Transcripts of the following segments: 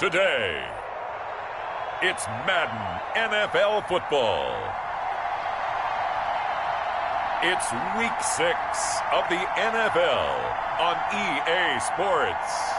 today. It's Madden NFL football. It's Week 6 of the NFL on EA Sports.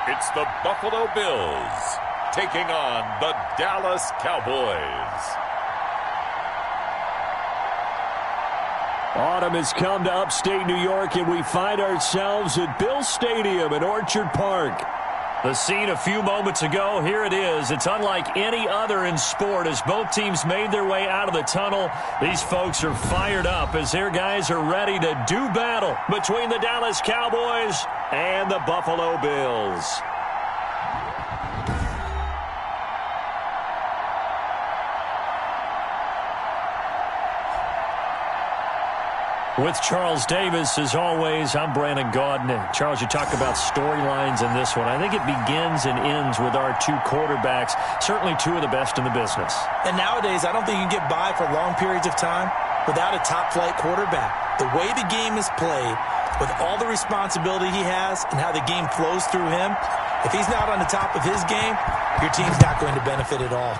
It's the Buffalo Bills taking on the Dallas Cowboys. Autumn has come to upstate New York, and we find ourselves at Bill Stadium in Orchard Park. The scene a few moments ago, here it is. It's unlike any other in sport as both teams made their way out of the tunnel. These folks are fired up as their guys are ready to do battle between the Dallas Cowboys and the Buffalo Bills. With Charles Davis, as always, I'm Brandon Gaudin. Charles, you talk about storylines in this one. I think it begins and ends with our two quarterbacks, certainly two of the best in the business. And nowadays, I don't think you can get by for long periods of time without a top-flight quarterback. The way the game is played, with all the responsibility he has and how the game flows through him, if he's not on the top of his game, your team's not going to benefit at all.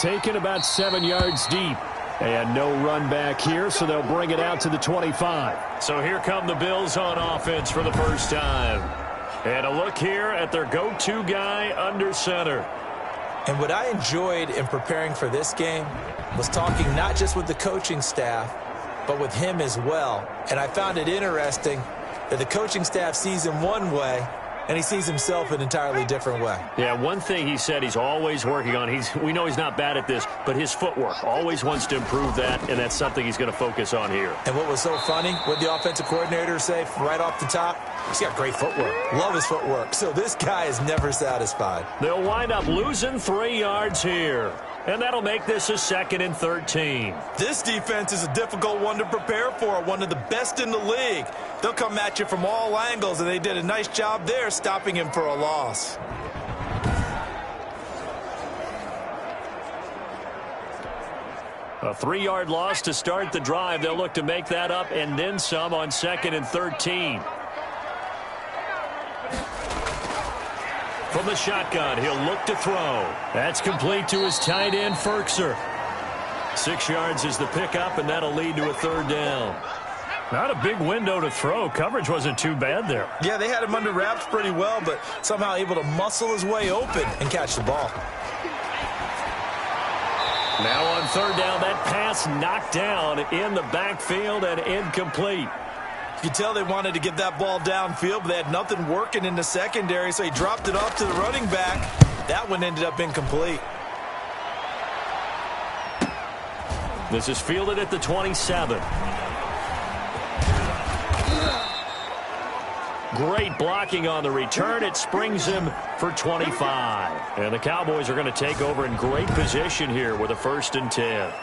Taken about 7 yards deep. And no run back here, so they'll bring it out to the 25. So here come the Bills on offense for the first time. And a look here at their go-to guy under center. And what I enjoyed in preparing for this game was talking not just with the coaching staff, but with him as well. And I found it interesting that the coaching staff sees him one way, and he sees himself an entirely different way. Yeah, one thing he said he's always working on, we know he's not bad at this, but his footwork, always wants to improve that, and that's something he's going to focus on here. And what was so funny, what the offensive coordinator say right off the top, he's got great footwork. Love his footwork. So this guy is never satisfied. They'll wind up losing 3 yards here. And that'll make this a 2nd and 13. This defense is a difficult one to prepare for, one of the best in the league. They'll come at you from all angles, and they did a nice job there stopping him for a loss. A 3-yard loss to start the drive. They'll look to make that up and then some on 2nd and 13. From the shotgun, he'll look to throw. That's complete to his tight end, Ferkser. 6 yards is the pickup, and that'll lead to a 3rd down. Not a big window to throw. Coverage wasn't too bad there. Yeah, they had him under wraps pretty well, but somehow able to muscle his way open and catch the ball. Now on 3rd down, that pass knocked down in the backfield and incomplete. You could tell they wanted to get that ball downfield, but they had nothing working in the secondary, so he dropped it off to the running back. That one ended up incomplete. This is fielded at the 27. Great blocking on the return. It springs him for 25. And the Cowboys are going to take over in great position here with a 1st and 10.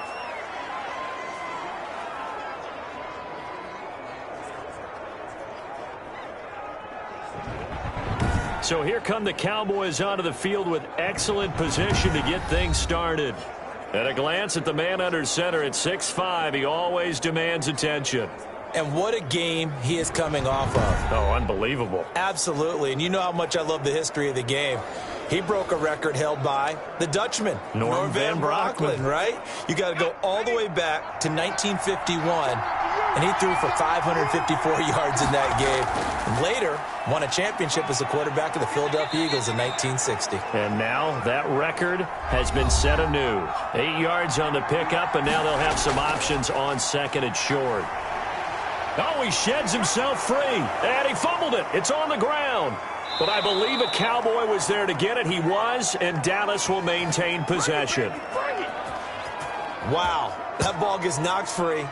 So here come the Cowboys onto the field with excellent position to get things started. At a glance at the man under center at 6'5", he always demands attention. And what a game he is coming off of. Oh, unbelievable. Absolutely. And you know how much I love the history of the game. He broke a record held by the Dutchman, Norm Van Brocklin, right? You got to go all the way back to 1951, and he threw for 554 yards in that game. And later, won a championship as a quarterback of the Philadelphia Eagles in 1960. And now that record has been set anew. 8 yards on the pickup, and now they'll have some options on 2nd and short. Oh, he sheds himself free, and he fumbled it. It's on the ground. But I believe a Cowboy was there to get it. He was, and Dallas will maintain possession. Wow, that ball gets knocked free,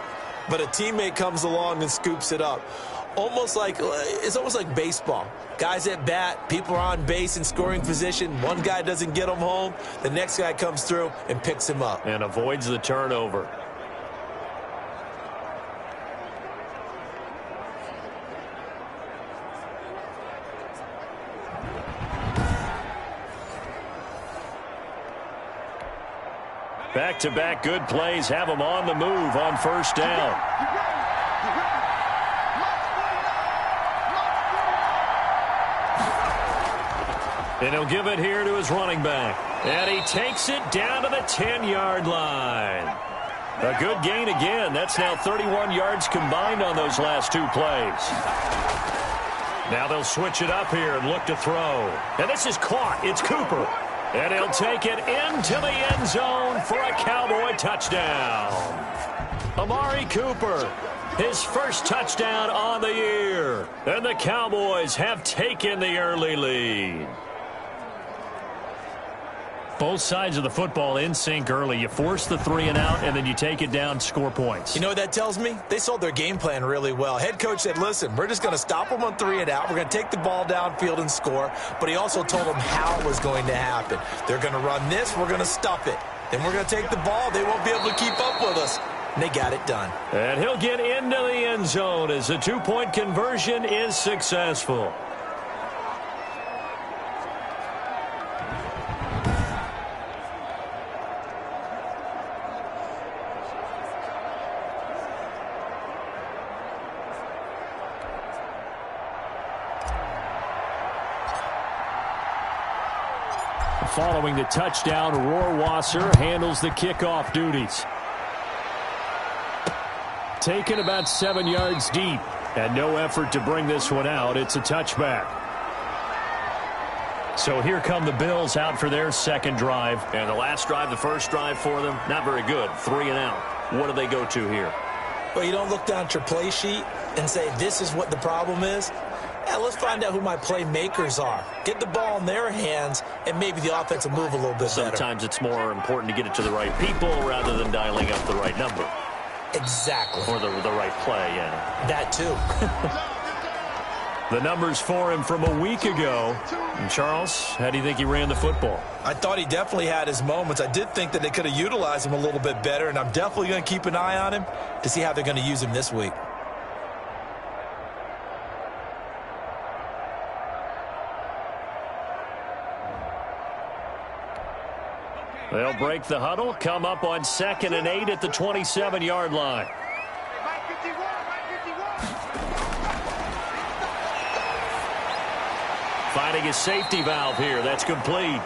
but a teammate comes along and scoops it up. It's almost like baseball. Guys at bat, people are on base in scoring position. One guy doesn't get him home. The next guy comes through and picks him up. And avoids the turnover. Back-to-back good plays have them on the move on first down. And he'll give it here to his running back. And he takes it down to the 10-yard line. A good gain again. That's now 31 yards combined on those last two plays. Now they'll switch it up here and look to throw. And this is caught. It's Cooper. And he'll take it into the end zone for a Cowboy touchdown. Amari Cooper, his first touchdown on the year. And the Cowboys have taken the early lead. Both sides of the football in sync early. You force the 3 and out, and then you take it down, score points. You know what that tells me? They sold their game plan really well. Head coach said, listen, we're just going to stop them on 3 and out. We're going to take the ball downfield and score. But he also told them how it was going to happen. They're going to run this. We're going to stuff it. Then we're going to take the ball. They won't be able to keep up with us. And they got it done. And he'll get into the end zone as the 2-point conversion is successful. Following the touchdown, Rohrwasser handles the kickoff duties. Taken about 7 yards deep, and no effort to bring this one out. It's a touchback. So here come the Bills out for their second drive. And the last drive, the first drive for them, not very good. 3 and out. What do they go to here? Well, you don't look down at your play sheet and say, this is what the problem is. Yeah, let's find out who my playmakers are. Get the ball in their hands, and maybe the offense will move a little bit better. Sometimes it's more important to get it to the right people rather than dialing up the right number. Exactly. Or the right play, yeah. That too. The numbers for him from a week ago. And Charles, how do you think he ran the football? I thought he definitely had his moments. I did think that they could have utilized him a little bit better, and I'm definitely going to keep an eye on him to see how they're going to use him this week. They'll break the huddle, come up on 2nd and 8 at the 27-yard line. Finding his safety valve here. That's complete.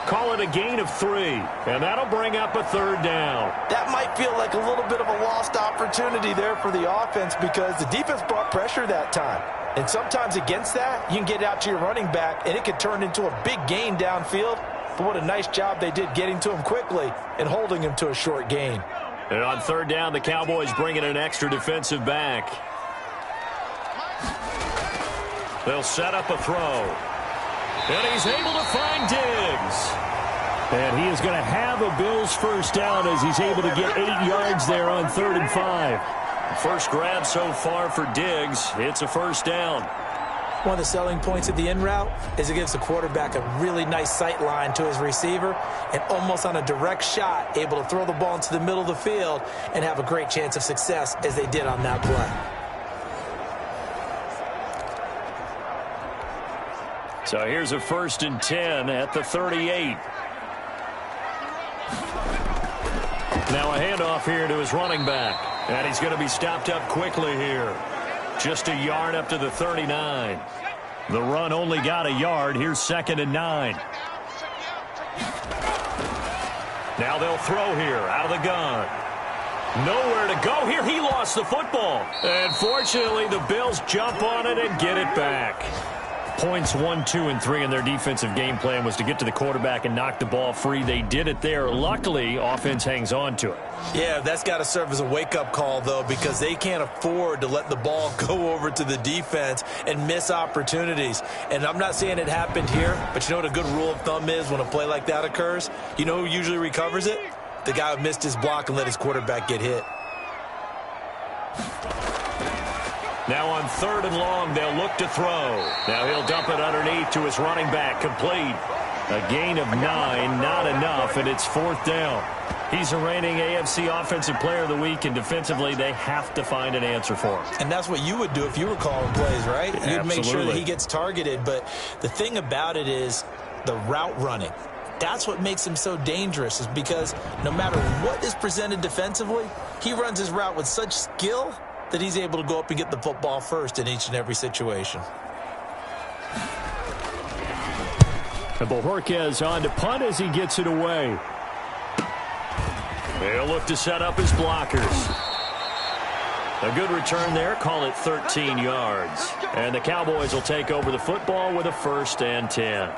Call it a gain of 3, and that'll bring up a 3rd down. That might feel like a little bit of a lost opportunity there for the offense because the defense brought pressure that time. And sometimes against that, you can get out to your running back, and it could turn into a big gain downfield. But what a nice job they did getting to him quickly and holding him to a short gain. And on 3rd down, the Cowboys bring in an extra defensive back. They'll set up a throw. And he's able to find Diggs. And he is going to have a Bills first down as he's able to get 8 yards there on 3rd and 5. First grab so far for Diggs. It's a first down. One of the selling points of the in route is it gives the quarterback a really nice sight line to his receiver and almost on a direct shot able to throw the ball into the middle of the field and have a great chance of success as they did on that play. So here's a 1st and 10 at the 38. Now a handoff here to his running back. And he's going to be stopped up quickly here. Just a yard up to the 39. The run only got a yard. Here's 2nd and 9. Now they'll throw here out of the gun. Nowhere to go here. He lost the football. And fortunately, the Bills jump on it and get it back. Points 1, 2, and 3 in their defensive game plan was to get to the quarterback and knock the ball free. They did it there. Luckily, offense hangs on to it. Yeah, that's got to serve as a wake-up call, though, because they can't afford to let the ball go over to the defense and miss opportunities. And I'm not saying it happened here, but you know what a good rule of thumb is when a play like that occurs? You know who usually recovers it? The guy who missed his block and let his quarterback get hit. Now on 3rd and long, they'll look to throw. Now he'll dump it underneath to his running back, complete. A gain of 9, not enough, and it's 4th down. He's a reigning AFC Offensive Player of the Week, and defensively, they have to find an answer for him. And that's what you would do if you were calling plays, right? You'd make sure that he gets targeted, but the thing about it is the route running. That's what makes him so dangerous, is because no matter what is presented defensively, he runs his route with such skill that he's able to go up and get the football first in each and every situation. And Bojorquez on to punt as he gets it away. They'll look to set up his blockers. A good return there. Call it 13 yards. And the Cowboys will take over the football with a 1st and 10.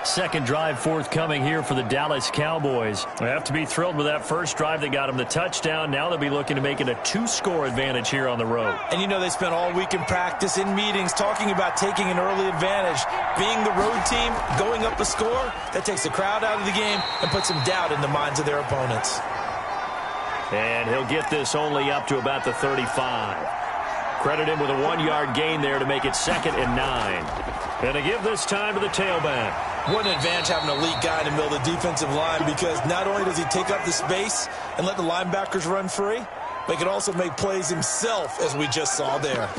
Second drive forthcoming here for the Dallas Cowboys. They have to be thrilled with that first drive that got them the touchdown. Now they'll be looking to make it a 2-score advantage here on the road. And you know they spent all week in practice, in meetings, talking about taking an early advantage. Being the road team, going up a score, that takes the crowd out of the game and puts some doubt in the minds of their opponents. And he'll get this only up to about the 35. Credit him with a 1-yard gain there to make it 2nd and 9. And to give this time to the tailback. What an advantage having an elite guy in the middle of the defensive line, because not only does he take up the space and let the linebackers run free, but he can also make plays himself, as we just saw there.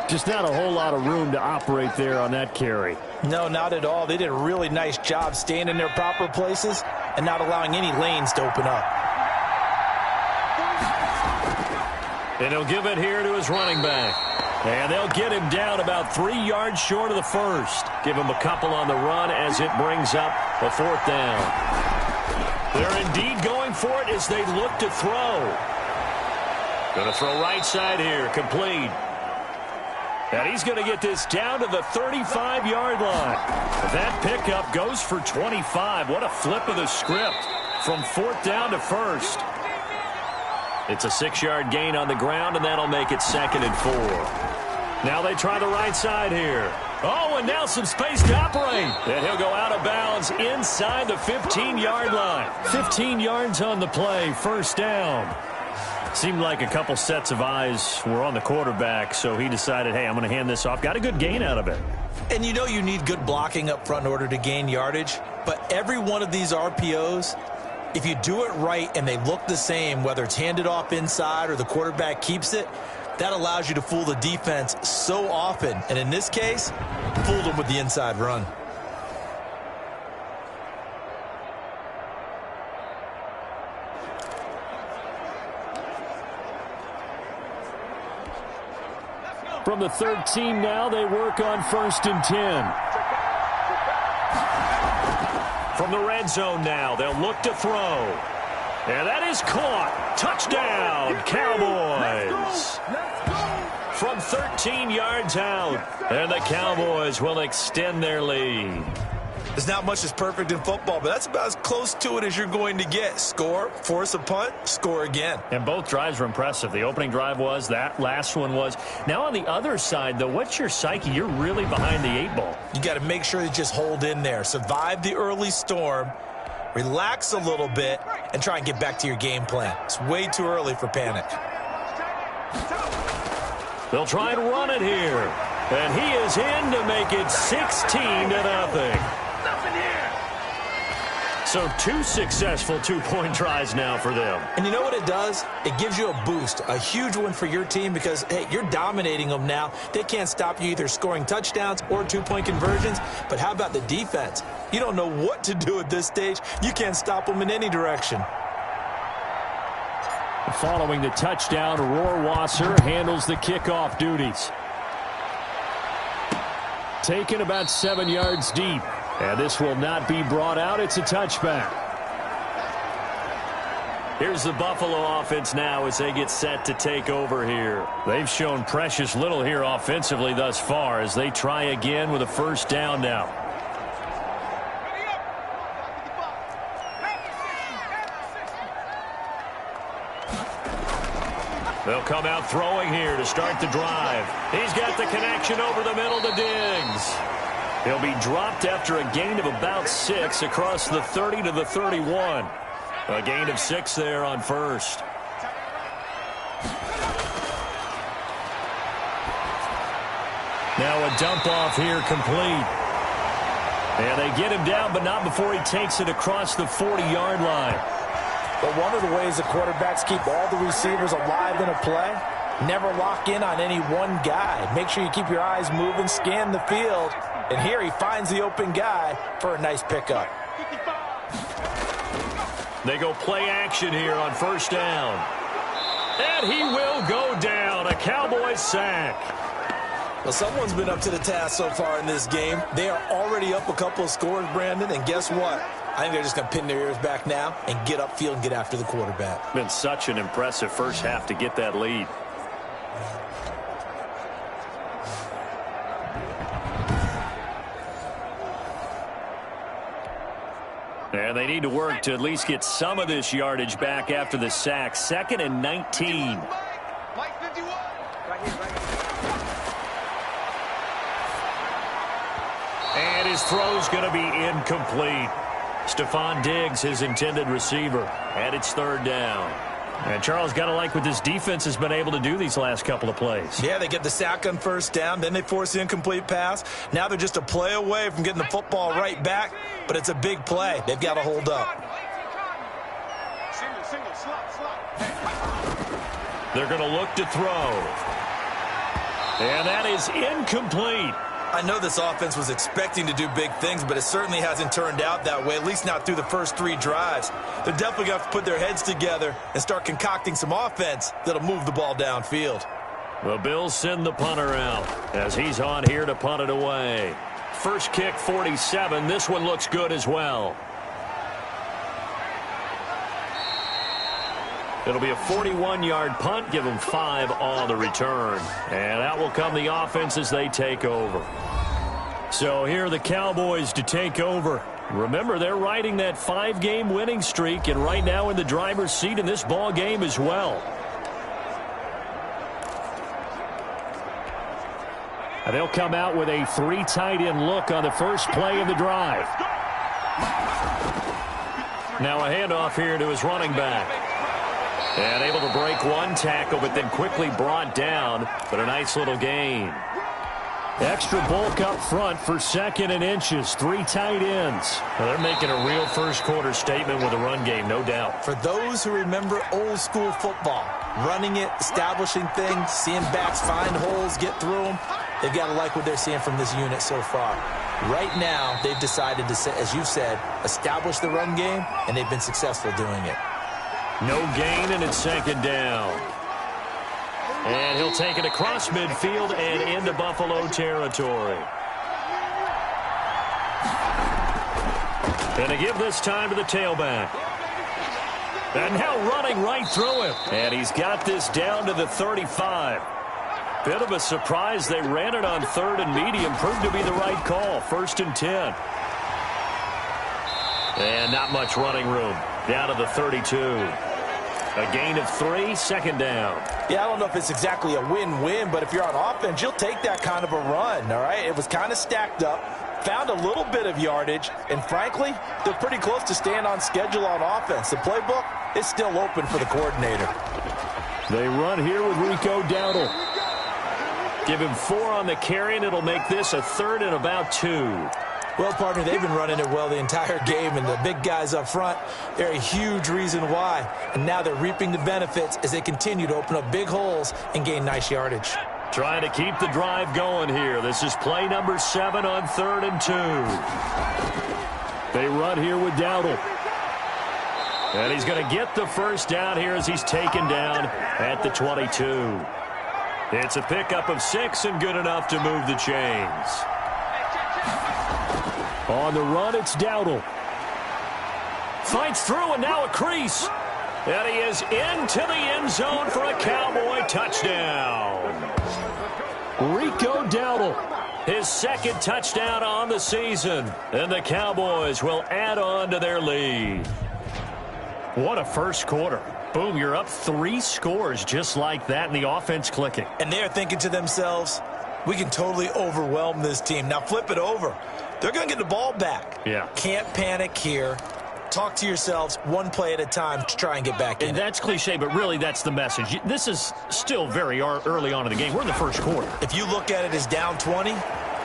Just not a whole lot of room to operate there on that carry. No, not at all. They did a really nice job staying in their proper places and not allowing any lanes to open up. And he'll give it here to his running back. And they'll get him down about 3 yards short of the first. Give him a couple on the run as it brings up a 4th down. They're indeed going for it as they look to throw. Going to throw right side here, complete. And he's going to get this down to the 35-yard line. That pickup goes for 25. What a flip of the script from 4th down to 1st. It's a 6-yard gain on the ground, and that'll make it 2nd and 4. Now they try the right side here. Oh, and now some space to operate. And he'll go out of bounds inside the 15-yard line. 15 yards on the play, 1st down. Seemed like a couple sets of eyes were on the quarterback, so he decided, hey, I'm going to hand this off. Got a good gain out of it. And you know you need good blocking up front in order to gain yardage, but every one of these RPOs, if you do it right and they look the same, whether it's handed off inside or the quarterback keeps it, that allows you to fool the defense so often. And in this case, fooled them with the inside run. From the 13 now, they work on 1st and 10. From the red zone now, they'll look to throw. And that is caught. Touchdown, Cowboys. From 13 yards out. And the Cowboys will extend their lead. There's not much that's perfect in football, but that's about as close to it as you're going to get. Score, force a punt, score again. And both drives were impressive. The opening drive was, that last one was. Now on the other side, though, what's your psyche? You're really behind the 8 ball. You got to make sure you just hold in there. Survive the early storm, relax a little bit, and try and get back to your game plan. It's way too early for panic. They'll try and run it here. And he is in to make it 16-0. So 2 successful 2-point tries now for them. And you know what it does? It gives you a boost, a huge one for your team because, hey, you're dominating them now. They can't stop you either scoring touchdowns or 2-point conversions. But how about the defense? You don't know what to do at this stage. You can't stop them in any direction. Following the touchdown, Rohrwasser handles the kickoff duties. Taken about 7 yards deep. And this will not be brought out. It's a touchback. Here's the Buffalo offense now as they get set to take over here. They've shown precious little here offensively thus far as they try again with a 1st down now. They'll come out throwing here to start the drive. He's got the connection over the middle to Diggs. He'll be dropped after a gain of about 6 across the 30 to the 31. A gain of 6 there on 1st. Now a dump off here complete. And they get him down, but not before he takes it across the 40-yard line. But one of the ways the quarterbacks keep all the receivers alive in a play, never lock in on any one guy. Make sure you keep your eyes moving, scan the field. And here he finds the open guy for a nice pickup. They go play action here on first down. And he will go down. A Cowboys sack. Well, someone's been up to the task so far in this game. They are already up a couple of scores, Brandon, and guess what? I think they're just going to pin their ears back now and get upfield and get after the quarterback. Been such an impressive first half to get that lead. And they need to work to at least get some of this yardage back after the sack. 2nd and 19. And his throw's going to be incomplete. Stephon Diggs, his intended receiver. And it's 3rd down. And Charles, got to like what this defense has been able to do these last couple of plays. Yeah, they get the sack on first down, then they force the incomplete pass. Now they're just a play away from getting the football right back, but it's a big play. They've got to hold up. They're going to look to throw. And that is incomplete. I know this offense was expecting to do big things, but it certainly hasn't turned out that way, at least not through the first 3 drives. They're definitely going to have to put their heads together and start concocting some offense that'll move the ball downfield. The Bills send the punter out as he's on here to punt it away. First kick, 47. This one looks good as well. It'll be a 41-yard punt. Give them 5 on the return. And out will come the offense as they take over. So here are the Cowboys to take over. Remember, they're riding that 5-game winning streak, and right now in the driver's seat in this ball game as well. And they'll come out with a 3 tight end look on the first play of the drive. Now a handoff here to his running back. And able to break 1 tackle, but then quickly brought down. But a nice little gain. Extra bulk up front for 2nd and inches. 3 tight ends. Well, they're making a real first-quarter statement with a run game, no doubt. For those who remember old-school football, running it, establishing things, seeing backs find holes, get through them, they've got to like what they're seeing from this unit so far. Right now, they've decided to, as you said, establish the run game, and they've been successful doing it. No gain, and it's 2nd down. And he'll take it across midfield and into Buffalo territory. And to give this time to the tailback. And now running right through him. And he's got this down to the 35. Bit of a surprise. They ran it on 3rd and medium. Proved to be the right call. 1st and 10. And not much running room. Down to the 32. A gain of 3, 2nd down. Yeah, I don't know if it's exactly a win-win, but if you're on offense, you'll take that kind of a run, all right? It was kind of stacked up, found a little bit of yardage, and frankly, they're pretty close to staying on schedule on offense. The playbook is still open for the coordinator. They run here with Rico Dowdle. Give him 4 on the carry, and it'll make this a 3rd and about 2. Well, partner, they've been running it well the entire game, and the big guys up front, they're a huge reason why. And now they're reaping the benefits as they continue to open up big holes and gain nice yardage. Trying to keep the drive going here. This is play number 7 on 3rd and 2. They run here with Dowdle. And he's going to get the first down here as he's taken down at the 22. It's a pickup of 6 and good enough to move the chains. On the run, it's Dowdle. Fights through, and now a crease. And he is into the end zone for a Cowboy touchdown. Rico Dowdle. His 2nd touchdown on the season. And the Cowboys will add on to their lead. What a first quarter. Boom, you're up 3 scores just like that, and the offense clicking. And they're thinking to themselves, we can totally overwhelm this team. Now flip it over. They're going to get the ball back. Yeah. Can't panic here. Talk to yourselves 1 play at a time to try and get back in. And that's cliche, but really that's the message. This is still very early on in the game. We're in the first quarter. If you look at it as down 20,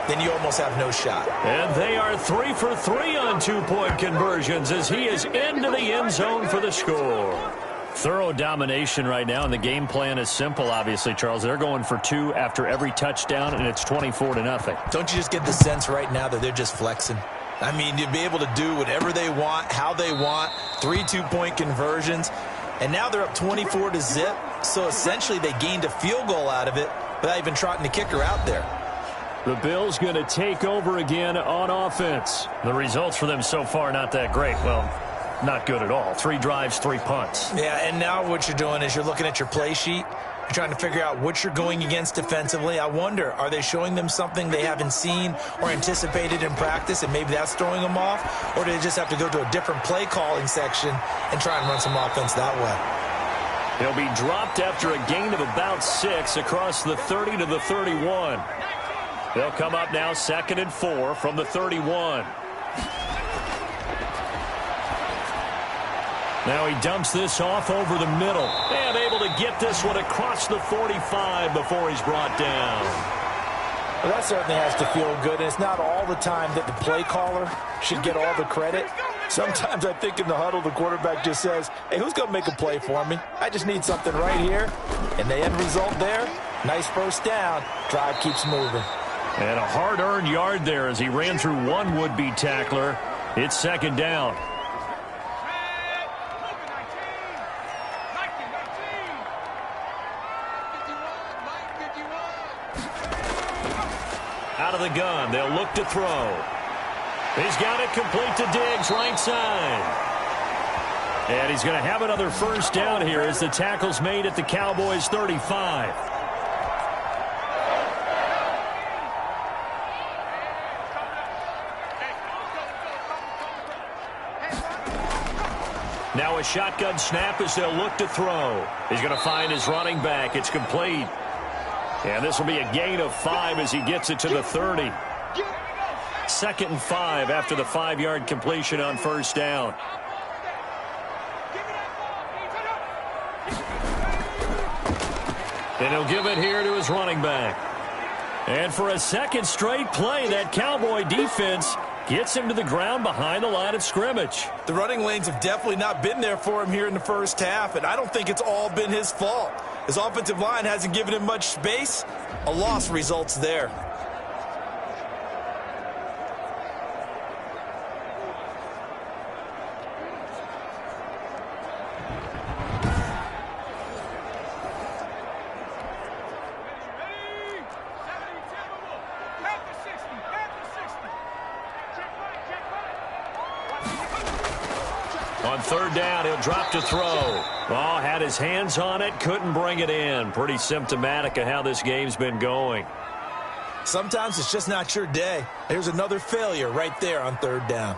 then you almost have no shot. And they are 3 for 3 on 2-point conversions as he is into the end zone for the score. Thorough domination right now, and the game plan is simple, obviously, Charles. They're going for 2 after every touchdown, and it's 24-0. Don't you just get the sense right now that they're just flexing? I mean, to be able to do whatever they want, how they want, 3 two-point conversions, and now they're up 24-0. So essentially they gained a field goal out of it without even trotting the kicker out there. The Bills going to take over again on offense. The results for them so far not that great. Well, not good at all. 3 drives, 3 punts. Yeah, and now what you're doing is you're looking at your play sheet. You're trying to figure out what you're going against defensively. I wonder, are they showing them something they haven't seen or anticipated in practice, and maybe that's throwing them off? Or do they just have to go to a different play calling section and try and run some offense that way? He'll be dropped after a gain of about 6 across the 30 to the 31. They'll come up now 2nd and 4 from the 31. Now he dumps this off over the middle. And able to get this one across the 45 before he's brought down. Well, that certainly has to feel good. And it's not all the time that the play caller should get all the credit. Sometimes I think in the huddle, the quarterback just says, hey, who's going to make a play for me? I just need something right here. And the end result there, nice first down. Drive keeps moving. And a hard-earned yard there as he ran through one would-be tackler. It's 2nd down. Out of the gun, they'll look to throw. He's got it complete to Diggs, right side. And he's going to have another first down here as the tackle's made at the Cowboys' 35. Now a shotgun snap as they'll look to throw. He's going to find his running back. It's complete. And this will be a gain of 5 as he gets it to the 30. 2nd and 5 after the 5-yard completion on first down. And he'll give it here to his running back. And for a second straight play, that Cowboy defense gets him to the ground behind the line of scrimmage. The running lanes have definitely not been there for him here in the first half, and I don't think it's all been his fault. His offensive line hasn't given him much space. A loss results there. On 3rd down, he'll drop to throw. Oh, had his hands on it, couldn't bring it in. Pretty symptomatic of how this game's been going. Sometimes it's just not your day. There's another failure right there on 3rd down.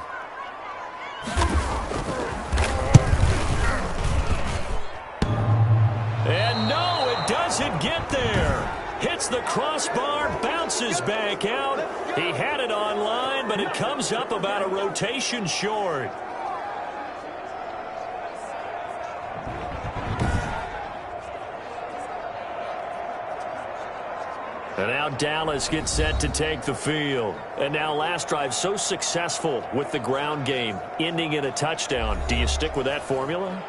And no, it doesn't get there. Hits the crossbar, bounces back out. He had it on line, but it comes up about a rotation short. And now Dallas gets set to take the field. And now last drive so successful with the ground game, ending in a touchdown. Do you stick with that formula?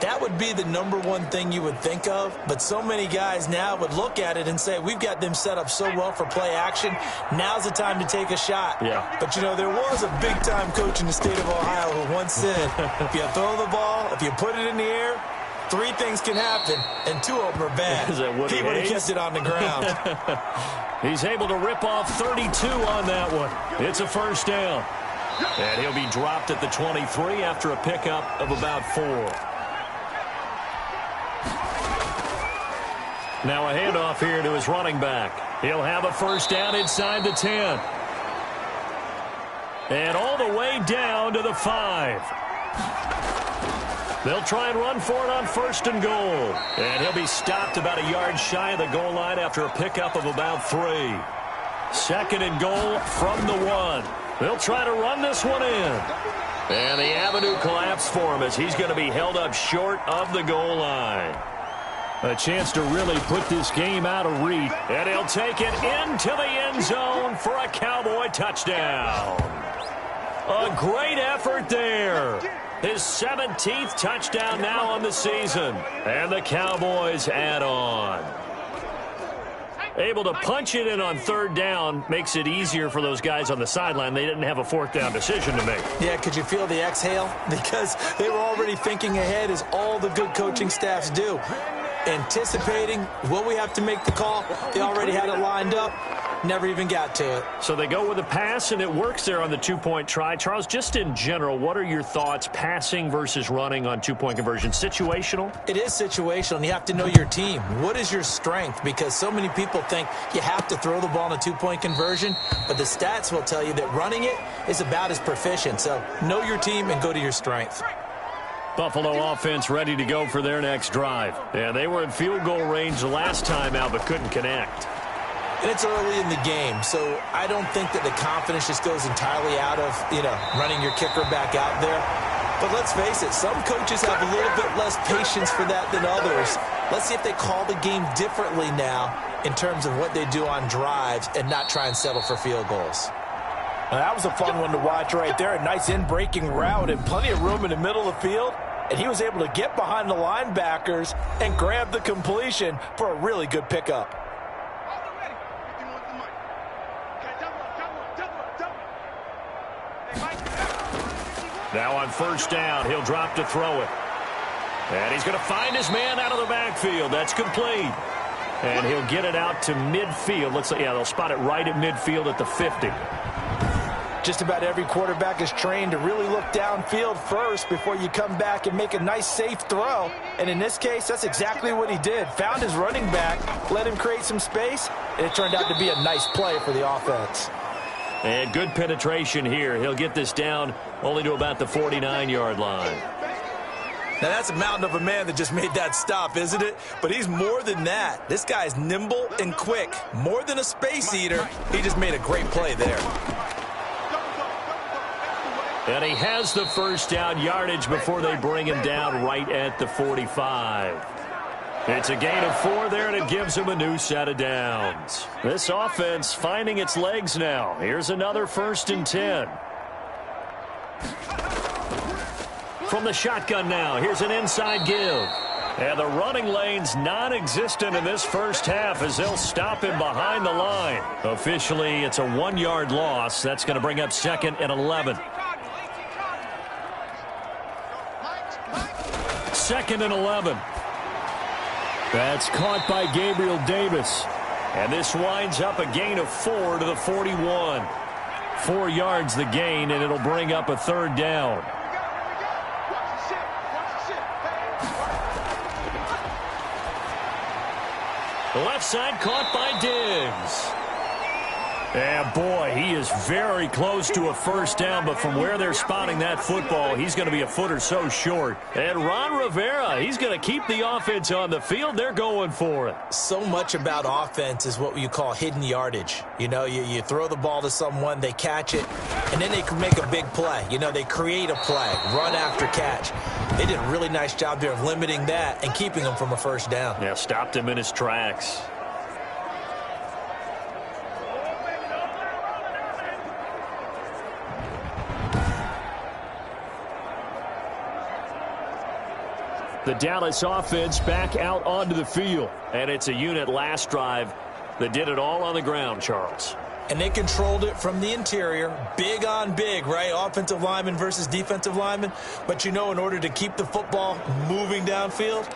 That would be the #1 thing you would think of, but so many guys now would look at it and say, we've got them set up so well for play action, now's the time to take a shot. Yeah. But, you know, there was a big-time coach in the state of Ohio who once said, if you throw the ball, if you put it in the air, 3 things can happen, and 2 of them are bad. Is that what he would have kept it on the ground. He's able to rip off 32 on that one. It's a first down. And he'll be dropped at the 23 after a pickup of about 4. Now a handoff here to his running back. He'll have a first down inside the 10. And all the way down to the 5. They'll try and run for it on 1st and goal. And he'll be stopped about a yard shy of the goal line after a pickup of about 3. 2nd and goal from the 1. They'll try to run this one in. And the avenue collapsed for him as he's going to be held up short of the goal line. A chance to really put this game out of reach. And he'll take it into the end zone for a Cowboy touchdown. A great effort there. His 17th touchdown now on the season. And the Cowboys add on. Able to punch it in on third down makes it easier for those guys on the sideline. They didn't have a fourth down decision to make. Yeah, could you feel the exhale? Because they were already thinking ahead, as all the good coaching staffs do. Anticipating, will we have to make the call? They already had it lined up. Never even got to it. So they go with a pass, and it works there on the two-point try. Charles, just in general, what are your thoughts passing versus running on two-point conversion? Situational? It is situational, and you have to know your team. What is your strength? Because so many people think you have to throw the ball in a two-point conversion, but the stats will tell you that running it is about as proficient. So know your team and go to your strength. Buffalo offense ready to go for their next drive. Yeah, they were in field goal range the last time out, but couldn't connect. And it's early in the game, so I don't think that the confidence just goes entirely out of, running your kicker back out there. But let's face it, some coaches have a little bit less patience for that than others. Let's see if they call the game differently now in terms of what they do on drives and not try and settle for field goals. Now, that was a fun one to watch right there. A nice in-breaking route and plenty of room in the middle of the field. And he was able to get behind the linebackers and grab the completion for a really good pickup. Now on first down, he'll drop to throw it. And he's going to find his man out of the backfield. That's complete. And he'll get it out to midfield. Looks like, they'll spot it right at midfield at the 50. Just about every quarterback is trained to really look downfield first before you come back and make a nice, safe throw. And in this case, that's exactly what he did. Found his running back, let him create some space, and it turned out to be a nice play for the offense. And good penetration here. He'll get this down only to about the 49-yard line. Now, that's a mountain of a man that just made that stop, isn't it? But he's more than that. This guy's nimble and quick. More than a space eater, he just made a great play there. And he has the first down yardage before they bring him down right at the 45. It's a gain of 4 there, and it gives him a new set of downs. This offense finding its legs now. Here's another 1st and 10. From the shotgun now, here's an inside give. And the running lane's non-existent in this first half as they'll stop him behind the line. Officially, it's a 1-yard loss. That's going to bring up 2nd and 11. 2nd and 11. That's caught by Gabriel Davis. And this winds up a gain of 4 to the 41. 4 yards the gain, and it'll bring up a 3rd down. The left side caught by Diggs. And boy, he is very close to a first down, but from where they're spotting that football, he's going to be a foot or so short. And Ron Rivera, he's going to keep the offense on the field. They're going for it. So much about offense is what you call hidden yardage. You throw the ball to someone, they catch it, and then they can make a big play. They create a play, run after catch. They did a really nice job there of limiting that and keeping him from a first down. Yeah, stopped him in his tracks. The Dallas offense back out onto the field. And it's a unit last drive that did it all on the ground, Charles. And they controlled it from the interior. Big on big, right? Offensive lineman versus defensive lineman. But in order to keep the football moving downfield,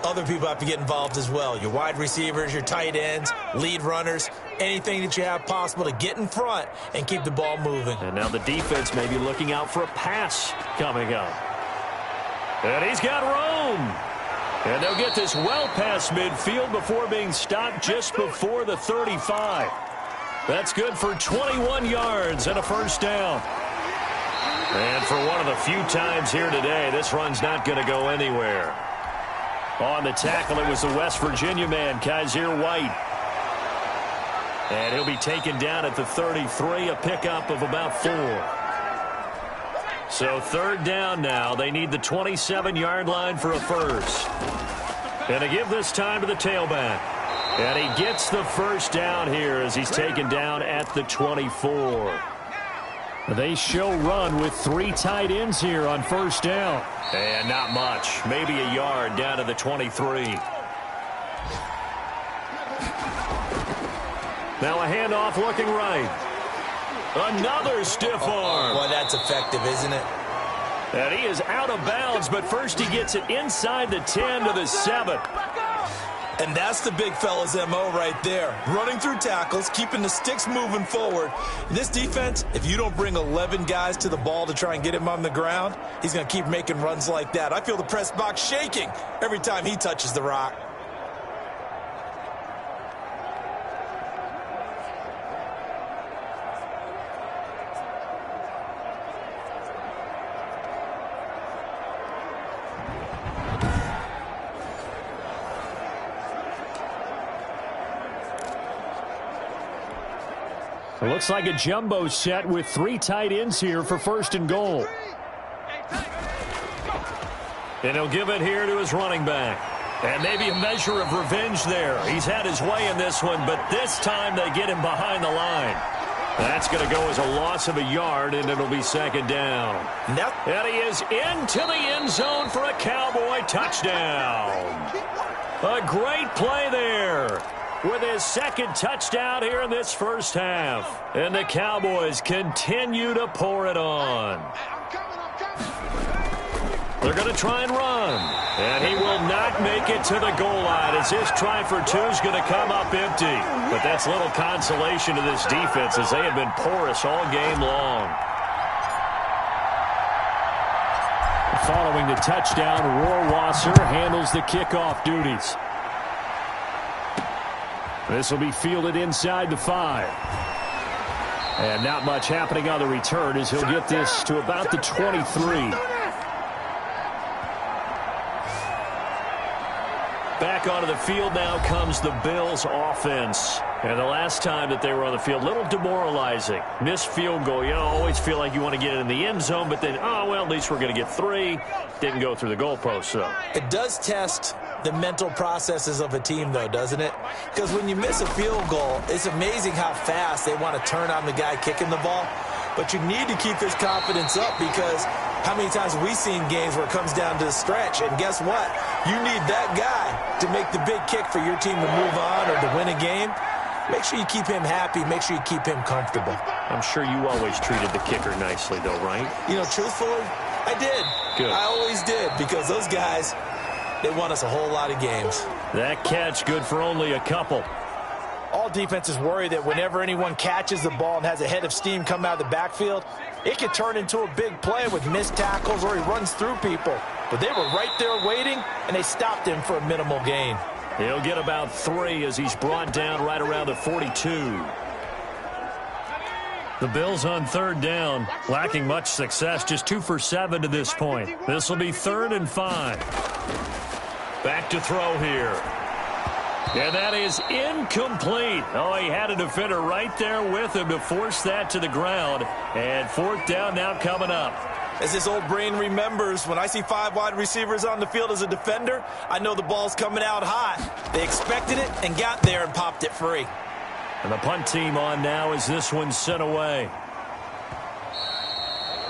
other people have to get involved as well. Your wide receivers, your tight ends, lead runners, anything that you have possible to get in front and keep the ball moving. And now the defense may be looking out for a pass coming up. And he's got room. And they'll get this well past midfield before being stopped just before the 35. That's good for 21 yards and a first down. And for one of the few times here today, this run's not going to go anywhere. On the tackle, it was the West Virginia man, Kaiser White. And he'll be taken down at the 33, a pickup of about 4. So 3rd down now. They need the 27-yard line for a first. And they give this time to the tailback. And he gets the first down here as he's taken down at the 24. They show run with 3 tight ends here on first down. And not much. Maybe a yard down to the 23. Now a handoff looking right. Another stiff arm. Boy, that's effective, isn't it? And he is out of bounds, but first he gets it inside the 10 to the 7. And that's the big fella's MO right there. Running through tackles, keeping the sticks moving forward. This defense, if you don't bring 11 guys to the ball to try and get him on the ground, he's going to keep making runs like that. I feel the press box shaking every time he touches the rock. It looks like a jumbo set with 3 tight ends here for 1st and goal. And he'll give it here to his running back. And maybe a measure of revenge there. He's had his way in this one, but this time they get him behind the line. That's going to go as a loss of a yard, and it'll be 2nd down. And he is into the end zone for a Cowboy touchdown. A great play there, with his 2nd touchdown here in this first half. And the Cowboys continue to pour it on. They're going to try and run. And he will not make it to the goal line as his try for 2 is going to come up empty. But that's little consolation to this defense as they have been porous all game long. Following the touchdown, Rohrwasser handles the kickoff duties. This will be fielded inside the 5. And not much happening on the return as he'll get this to about the 23. Back onto the field now comes the Bills offense. And the last time that they were on the field, a little demoralizing. Missed field goal. You always feel like you want to get it in the end zone, but then, oh, well, at least we're going to get 3. Didn't go through the goalpost, though. It does test the mental processes of a team, though, doesn't it? Because when you miss a field goal, it's amazing how fast they want to turn on the guy kicking the ball. But you need to keep his confidence up because how many times have we seen games where it comes down to the stretch? And guess what? You need that guy to make the big kick for your team to move on or to win a game. Make sure you keep him happy. Make sure you keep him comfortable. I'm sure you always treated the kicker nicely, though, right? You know, truthfully, I did. Good. I always did because those guys, they won us a whole lot of games. That catch good for only a couple. All defenses worry that whenever anyone catches the ball and has a head of steam come out of the backfield, it could turn into a big play with missed tackles or he runs through people. But they were right there waiting, and they stopped him for a minimal gain. He'll get about 3 as he's brought down right around the 42. The Bills on 3rd down, lacking much success, just 2 for 7 to this point. This will be 3rd and 5. Back to throw here. And that is incomplete. Oh, he had a defender right there with him to force that to the ground. And 4th down now coming up. As this old brain remembers, when I see 5 wide receivers on the field as a defender, I know the ball's coming out hot. They expected it and got there and popped it free. And the punt team on now as this one's sent away.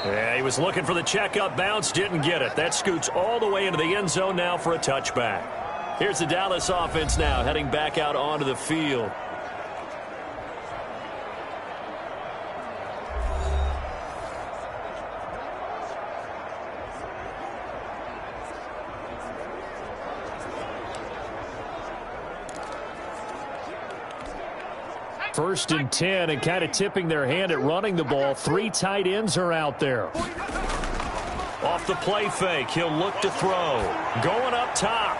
Yeah, he was looking for the checkup bounce, didn't get it. That scoots all the way into the end zone now for a touchback. Here's the Dallas offense now heading back out onto the field. First and 10, and kind of tipping their hand at running the ball. 3 tight ends are out there. Off the play fake, he'll look to throw. Going up top.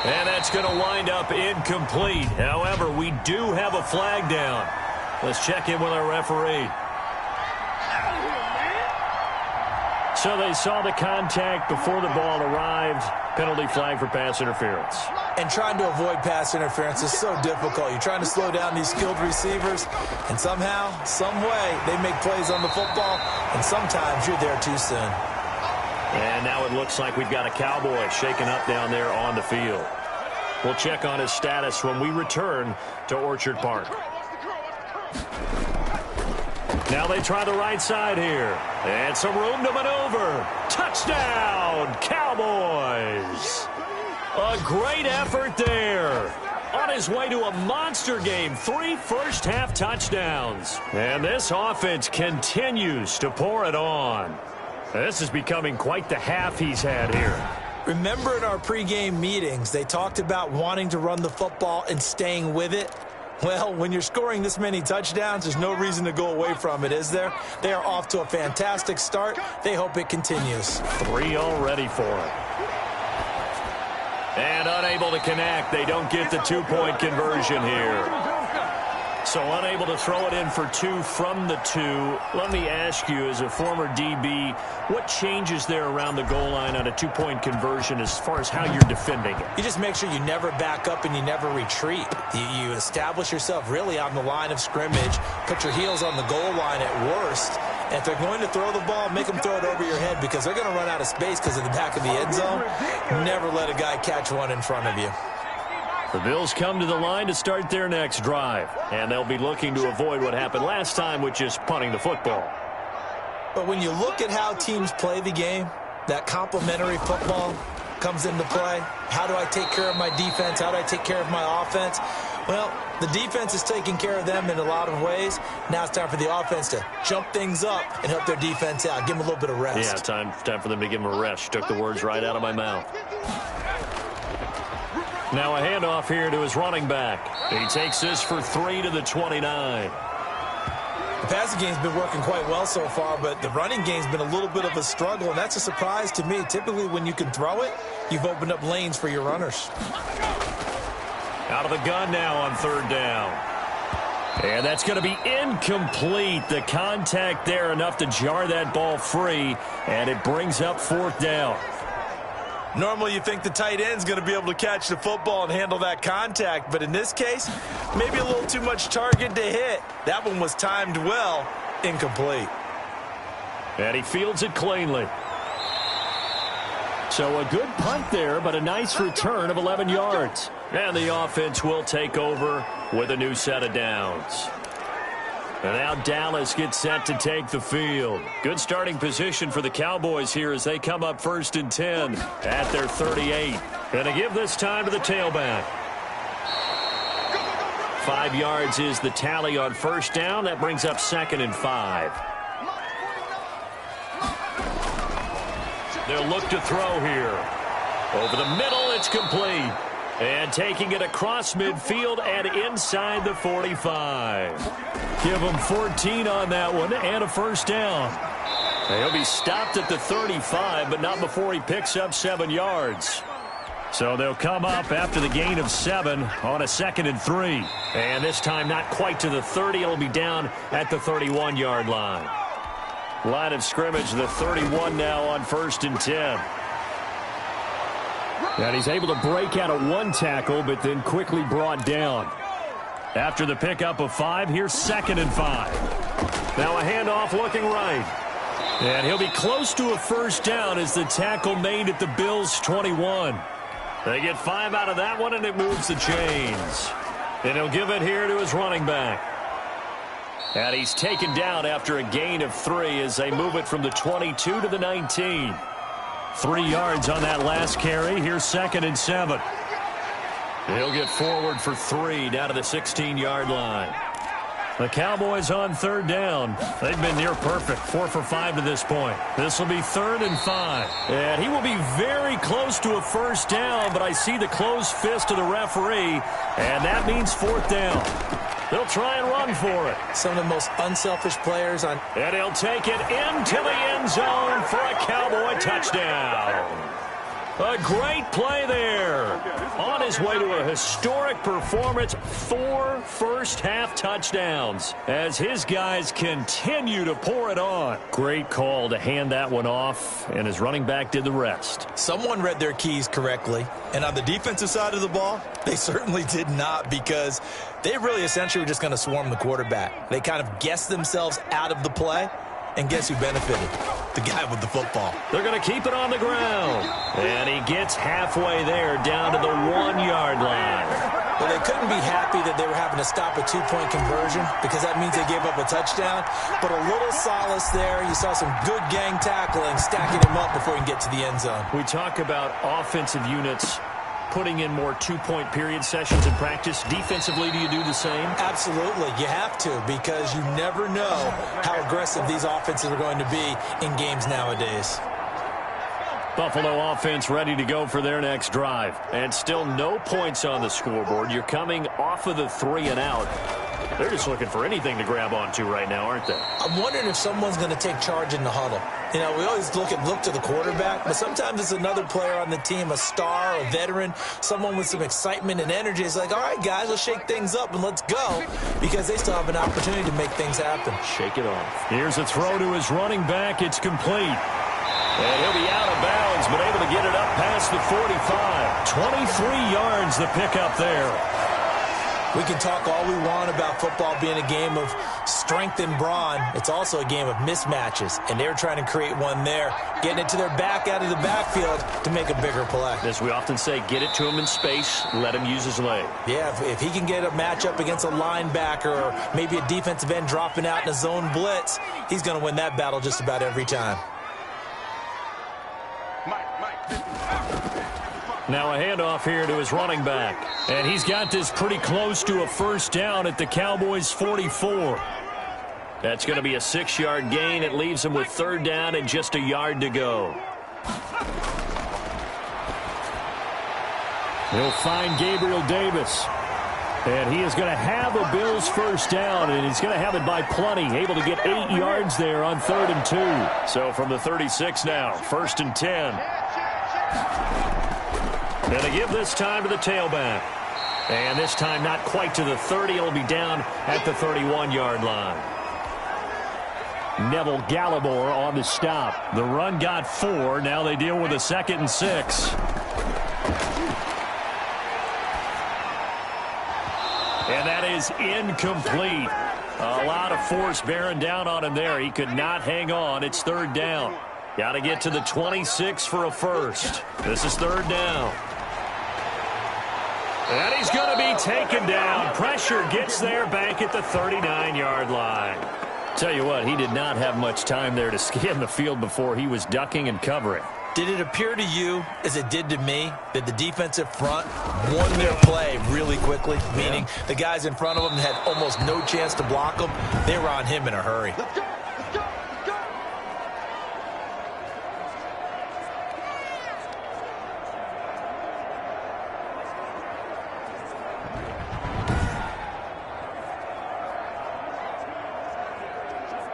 And that's going to wind up incomplete. However, we do have a flag down. Let's check in with our referee. So they saw the contact before the ball arrived. Penalty flag for pass interference. And trying to avoid pass interference is so difficult. You're trying to slow down these skilled receivers, and somehow, some way, they make plays on the football, and sometimes you're there too soon. And now it looks like we've got a Cowboy shaken up down there on the field. We'll check on his status when we return to Orchard Park. Now they try the right side here. And some room to maneuver. Touchdown, Cowboys! A great effort there. On his way to a monster game, 3 first-half touchdowns. And this offense continues to pour it on. This is becoming quite the half he's had here. Remember in our pregame meetings, they talked about wanting to run the football and staying with it? Well, when you're scoring this many touchdowns, there's no reason to go away from it, is there? They are off to a fantastic start. They hope it continues. 3 already for him. And unable to connect. They don't get the 2-point conversion here. So unable to throw it in for 2 from the 2. Let me ask you, as a former DB, what changes there around the goal line on a 2-point conversion as far as how you're defending it? You just make sure you never back up and you never retreat. You establish yourself really on the line of scrimmage, put your heels on the goal line at worst. And if they're going to throw the ball, make them throw it over your head because they're going to run out of space because of the back of the end zone. Never let a guy catch one in front of you. The Bills come to the line to start their next drive, and they'll be looking to avoid what happened last time, which is punting the football. But when you look at how teams play the game, that complementary football comes into play. How do I take care of my defense? How do I take care of my offense? Well, the defense is taking care of them in a lot of ways. Now it's time for the offense to jump things up and help their defense out. Give them a little bit of rest. Yeah, time for them to give them a rest. Took the words right out of my mouth. Now a handoff here to his running back. He takes this for 3 to the 29. The passing game's been working quite well so far, but the running game's been a little bit of a struggle, and that's a surprise to me. Typically, when you can throw it, you've opened up lanes for your runners. Out of the gun now on 3rd down. And that's going to be incomplete. The contact there enough to jar that ball free, and it brings up 4th down. Normally you think the tight end's going to be able to catch the football and handle that contact, but in this case, maybe a little too much target to hit. That one was timed well, incomplete. And he fields it cleanly. So a good punt there, but a nice return of 11 yards. And the offense will take over with a new set of downs. And now Dallas gets set to take the field. Good starting position for the Cowboys here as they come up 1st and 10 at their 38. Going to give this time to the tailback. 5 yards is the tally on 1st down. That brings up 2nd and 5. They'll look to throw here. Over the middle, it's complete. And taking it across midfield and inside the 45. Give him 14 on that one and a 1st down. He'll be stopped at the 35, but not before he picks up 7 yards. So they'll come up after the gain of 7 on a 2nd and 3. And this time not quite to the 30. It'll be down at the 31-yard line. Line of scrimmage, the 31 now on 1st and 10. And he's able to break out of 1 tackle, but then quickly brought down. After the pickup of 5, here's 2nd and 5. Now a handoff looking right. And he'll be close to a 1st down as the tackle made at the Bills' 21. They get 5 out of that one, and it moves the chains. And he'll give it here to his running back. And he's taken down after a gain of 3 as they move it from the 22 to the 19. 3 yards on that last carry. Here's 2nd and 7. He'll get forward for 3 down to the 16-yard line. The Cowboys on 3rd down. They've been near perfect. 4 for 5 to this point. This will be 3rd and 5. And he will be very close to a 1st down, but I see the closed fist of the referee, and that means 4th down. They'll try and run for it. Some of the most unselfish players on. And he'll take it into the end zone for a Cowboy touchdown. A great play there. On his way to a historic performance, 4 first-half touchdowns as his guys continue to pour it on. Great call to hand that one off, and his running back did the rest. Someone read their keys correctly, and on the defensive side of the ball, they certainly did not, because they really essentially were just going to swarm the quarterback. They kind of guessed themselves out of the play, and guess who benefited? The guy with the football. They're going to keep it on the ground. And he gets halfway there down to the 1-yard line. Well, they couldn't be happy that they were having to stop a 2-point conversion because that means they gave up a touchdown. But a little solace there. You saw some good gang tackling, stacking him up before he can get to the end zone. We talk about offensive units putting in more two-point period sessions in practice. Defensively, do you do the same? Absolutely. You have to, because you never know how aggressive these offenses are going to be in games nowadays. Buffalo offense ready to go for their next drive. And still no points on the scoreboard. You're coming off of the 3 and out. They're just looking for anything to grab onto right now, aren't they? I'm wondering if someone's going to take charge in the huddle. You know, we always look to the quarterback, but sometimes it's another player on the team, a star, a veteran, someone with some excitement and energy. It's like, all right, guys, let's shake things up and let's go, because they still have an opportunity to make things happen. Shake it off. Here's a throw to his running back. It's complete. And he'll be out of bounds, but able to get it up past the 45. 23 yards the pickup there. We can talk all we want about football being a game of strength and brawn. It's also a game of mismatches, and they're trying to create one there, getting it to their back out of the backfield to make a bigger play. As we often say, get it to him in space, let him use his leg. Yeah, if he can get a matchup against a linebacker or maybe a defensive end dropping out in a zone blitz, he's going to win that battle just about every time. Now a handoff here to his running back. And he's got this pretty close to a first down at the Cowboys' 44. That's going to be a 6-yard gain. It leaves him with 3rd down and just a yard to go. He'll find Gabriel Davis. And he is going to have a Bills first down, and he's going to have it by plenty. Able to get 8 yards there on 3rd and 2. So from the 36 now, 1st and 10. And they give this time to the tailback. And this time not quite to the 30. It'll be down at the 31-yard line. Neville Gallimore on the stop. The run got 4. Now they deal with a 2nd and 6. And that is incomplete. A lot of force bearing down on him there. He could not hang on. It's 3rd down. Got to get to the 26 for a first. This is 3rd down. And he's going to be taken down. Pressure gets there back at the 39-yard line. Tell you what, he did not have much time there to scan the field before he was ducking and covering. Did it appear to you, as it did to me, that the defensive front won their play really quickly? Meaning the guys in front of them had almost no chance to block them. They were on him in a hurry.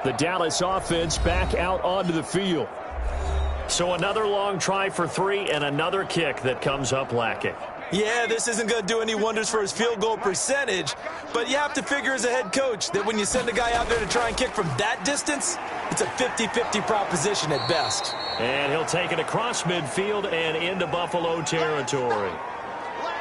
The Dallas offense back out onto the field. So another long try for 3 and another kick that comes up lacking. Yeah, this isn't going to do any wonders for his field goal percentage, but you have to figure as a head coach that when you send a guy out there to try and kick from that distance, it's a 50-50 proposition at best. And he'll take it across midfield and into Buffalo territory.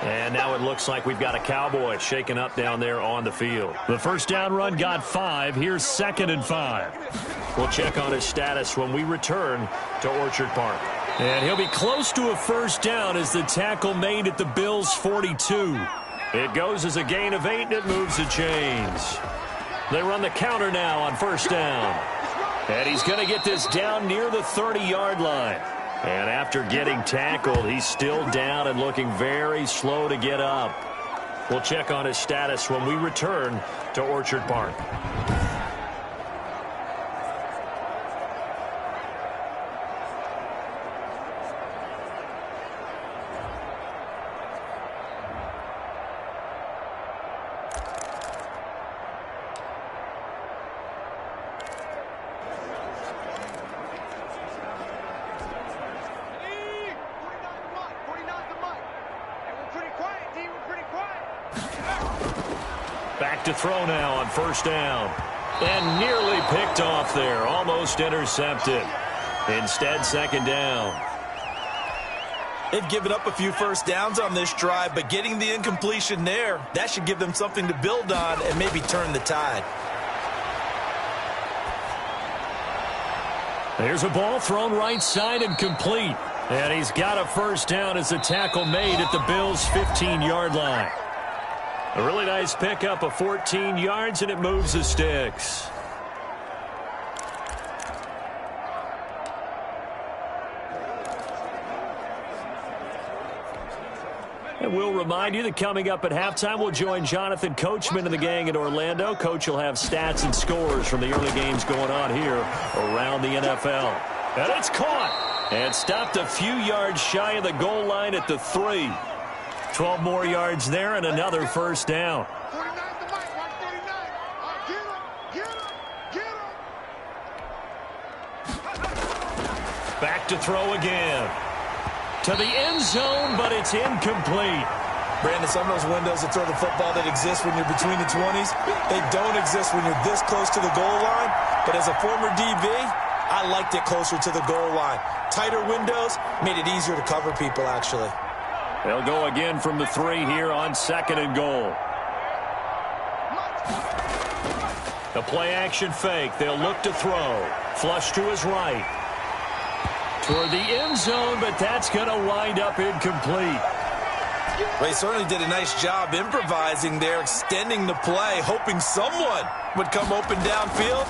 And now it looks like we've got a Cowboy shaken up down there on the field. The first down run got 5. Here's 2nd and 5. We'll check on his status when we return to Orchard Park. And he'll be close to a first down as the tackle made at the Bills' 42. It goes as a gain of 8, and it moves the chains. They run the counter now on 1st down. And he's going to get this down near the 30-yard line. And after getting tackled, he's still down and looking very slow to get up. We'll check on his status when we return to Orchard Park. Back to throw now on 1st down. And nearly picked off there. Almost intercepted. Instead, 2nd down. They've given up a few first downs on this drive, but getting the incompletion there, that should give them something to build on and maybe turn the tide. There's a ball thrown right side and complete. And he's got a first down as the tackle made at the Bills' 15-yard line. A really nice pickup of 14 yards, and it moves the sticks. And we'll remind you that coming up at halftime, we'll join Jonathan Coachman and the gang in Orlando. Coach will have stats and scores from the early games going on here around the NFL. And it's caught and stopped a few yards shy of the goal line at the 3. 12 more yards there and another first down. Back to throw again. To the end zone, but it's incomplete. Brandon, some of those windows to throw the football that exist when you're between the 20s, they don't exist when you're this close to the goal line. But as a former DB, I liked it closer to the goal line. Tighter windows made it easier to cover people, actually. They'll go again from the 3 here on 2nd and goal. The play-action fake. They'll look to throw. Flush to his right. Toward the end zone, but that's going to wind up incomplete. Well, he certainly did a nice job improvising there, extending the play, hoping someone would come open downfield,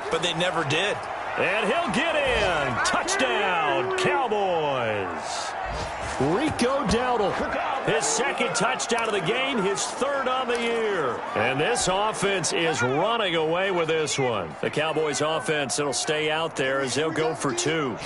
but they never did. And he'll get in. Touchdown, Cowboys. Rico Dowdle, his 2nd touchdown of the game, his 3rd on the year. And this offense is running away with this one. The Cowboys offense, it'll stay out there as they'll go for 2.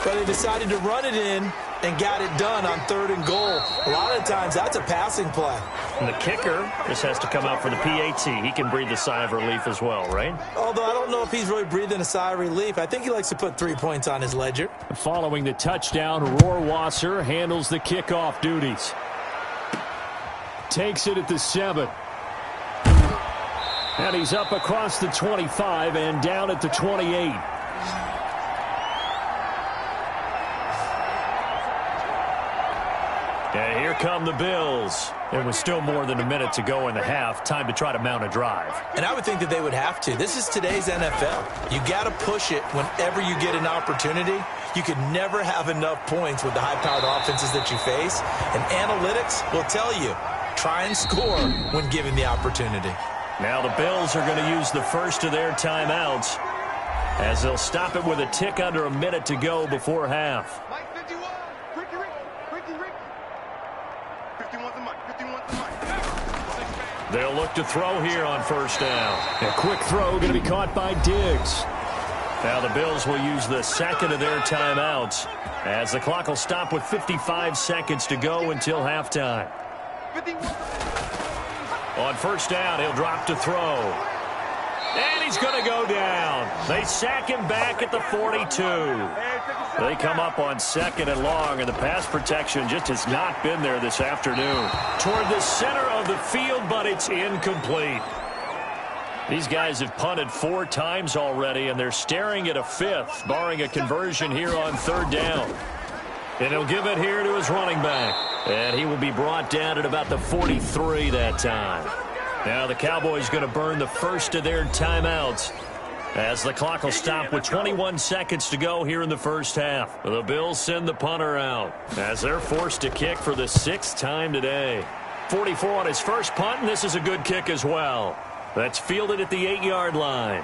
But they decided to run it in and got it done on 3rd and goal. A lot of times that's a passing play. And the kicker just has to come out for the PAT. He can breathe a sigh of relief as well, right? Although I don't know if he's really breathing a sigh of relief. I think he likes to put 3 points on his ledger. Following the touchdown, Rohrwasser handles the kickoff duties. Takes it at the 7. And he's up across the 25 and down at the 28. And here come the Bills. There was still more than a minute to go in the half. Time to try to mount a drive. And I would think that they would have to. This is today's NFL. You got to push it whenever you get an opportunity. You can never have enough points with the high-powered offenses that you face. And analytics will tell you, try and score when given the opportunity. Now the Bills are going to use the first of their timeouts as they'll stop it with a tick under a minute to go before half. They'll look to throw here on 1st down. A quick throw going to be caught by Diggs. Now the Bills will use the 2nd of their timeouts as the clock will stop with 55 seconds to go until halftime. On 1st down, he'll drop to throw. And he's going to go down. They sack him back at the 42. They come up on 2nd and long, and the pass protection just has not been there this afternoon. Toward the center of the field, but it's incomplete. These guys have punted 4 times already, and they're staring at a 5th, barring a conversion here on 3rd down. And he'll give it here to his running back. And he will be brought down at about the 43 that time. Now the Cowboys going to burn the first of their timeouts as the clock will stop with 21 seconds to go here in the first half. The Bills send the punter out as they're forced to kick for the 6th time today. 44 on his first punt, and this is a good kick as well. That's fielded at the 8-yard line.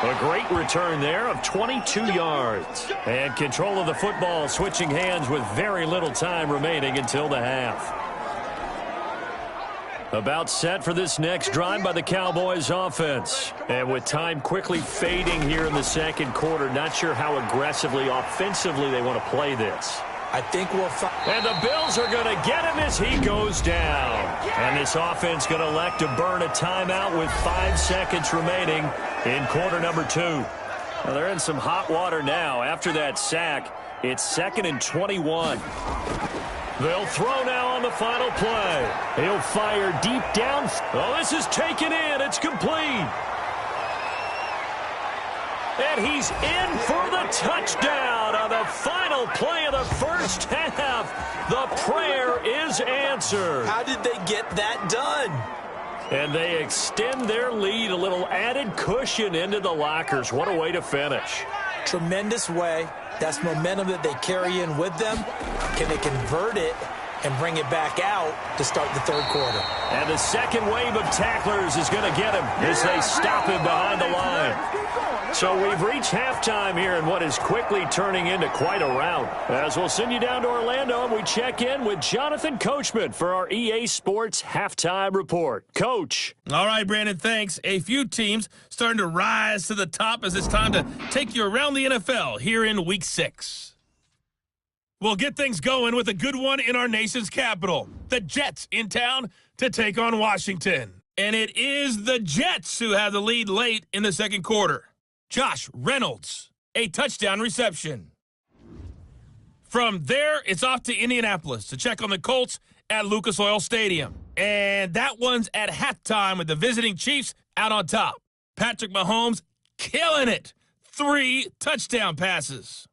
A great return there of 22 yards. And control of the football switching hands with very little time remaining until the half. About set for this next drive by the Cowboys offense. And with time quickly fading here in the 2nd quarter, not sure how aggressively, offensively they want to play this. I think we'll find. And the Bills are going to get him as he goes down. And this offense going to elect to burn a timeout with 5 seconds remaining in quarter number 2. Now they're in some hot water now. After that sack, it's 2nd and 21. They'll throw now on the final play. He'll fire deep down. Oh, this is taken in. It's complete. And he's in for the touchdown on the final play of the first half. The prayer is answered. How did they get that done? And they extend their lead, a little added cushion into the lockers. What a way to finish. Tremendous way. That's momentum that they carry in with them. Can they convert it and bring it back out to start the third quarter. And the second wave of tacklers is going to get him as they stop him behind the line. So we've reached halftime here in what is quickly turning into quite a rout. As we'll send you down to Orlando and we check in with Jonathan Coachman for our EA Sports Halftime Report. Coach. All right, Brandon, thanks. A few teams starting to rise to the top as it's time to take you around the NFL here in Week 6. We'll get things going with a good one in our nation's capital. The Jets in town to take on Washington. And it is the Jets who have the lead late in the second quarter. Josh Reynolds, a touchdown reception. From there, it's off to Indianapolis to check on the Colts at Lucas Oil Stadium. And that one's at halftime with the visiting Chiefs out on top. Patrick Mahomes killing it. 3 touchdown passes.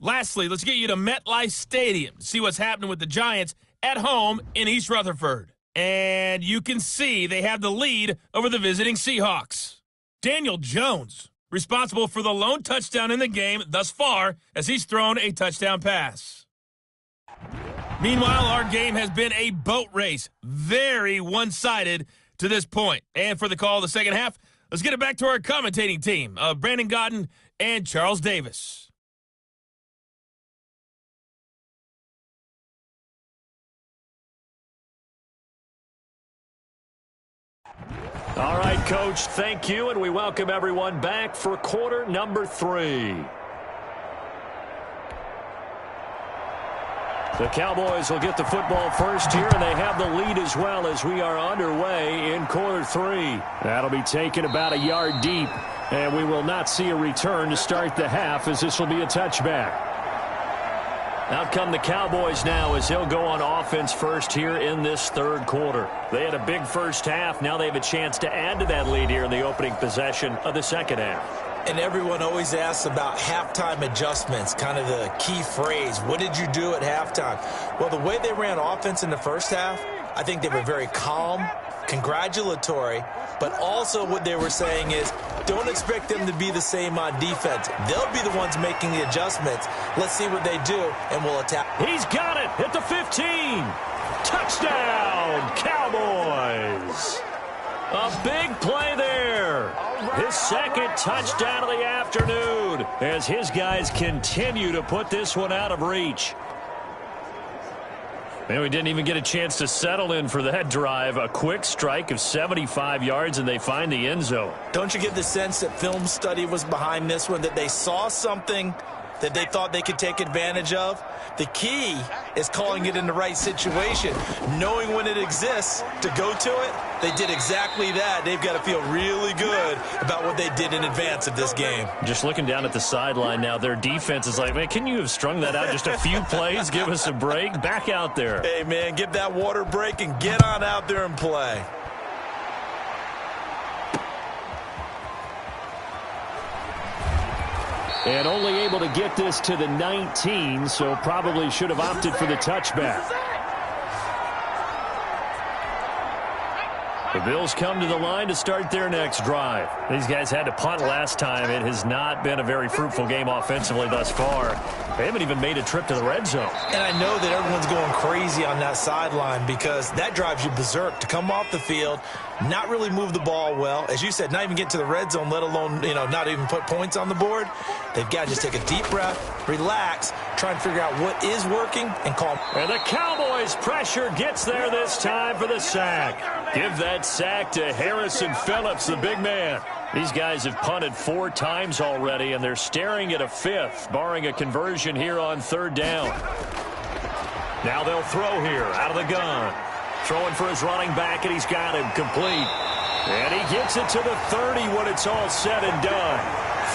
Lastly, let's get you to MetLife Stadium to see what's happening with the Giants at home in East Rutherford. And you can see they have the lead over the visiting Seahawks. Daniel Jones, responsible for the lone touchdown in the game thus far as he's thrown a touchdown pass. Meanwhile, our game has been a boat race, very one-sided to this point. And for the call of the second half, let's get it back to our commentating team of Brandon Godden and Charles Davis. All right, Coach, thank you, and we welcome everyone back for quarter number 3. The Cowboys will get the football first here, and they have the lead as well as we are underway in quarter 3. That'll be taken about a yard deep, and we will not see a return to start the half as this will be a touchback. Out come the Cowboys now as he'll go on offense first here in this third quarter. They had a big first half. Now they have a chance to add to that lead here in the opening possession of the second half. And everyone always asks about halftime adjustments, kind of the key phrase. What did you do at halftime? Well, the way they ran offense in the first half, I think they were very calm, congratulatory, but also what they were saying is don't expect them to be the same on defense. They'll be the ones making the adjustments. Let's see what they do, and we'll attack. He's got it at the 15. Touchdown, Cowboys. A big play there. His second touchdown of the afternoon as his guys continue to put this one out of reach. And we didn't even get a chance to settle in for that drive. A quick strike of 75 yards, and they find the end zone. Don't you get the sense that film study was behind this one, that they saw something that they thought they could take advantage of? The key is calling it in the right situation, knowing when it exists to go to it. They did exactly that. They've got to feel really good about what they did in advance of this game. Just looking down at the sideline now, their defense is like, man, can you have strung that out just a few plays? Give us a break. Back out there. Hey, man, give that water break and get on out there and play. And only able to get this to the 19, so probably should have opted for the touchback. The Bills come to the line to start their next drive. These guys had to punt last time. It has not been a very fruitful game offensively thus far. They haven't even made a trip to the red zone. And I know that everyone's going crazy on that sideline because that drives you berserk to come off the field, not really move the ball well. As you said, not even get to the red zone, let alone, not even put points on the board. They've got to just take a deep breath, relax, try and figure out what is working, and call. And the Cowboys' pressure gets there this time for the sack. Give that sack to Harrison Phillips, the big man. These guys have punted 4 times already, and they're staring at a 5th, barring a conversion here on third down. Now they'll throw here out of the gun. Throwing for his running back, and he's got him complete. And he gets it to the 30 when it's all said and done.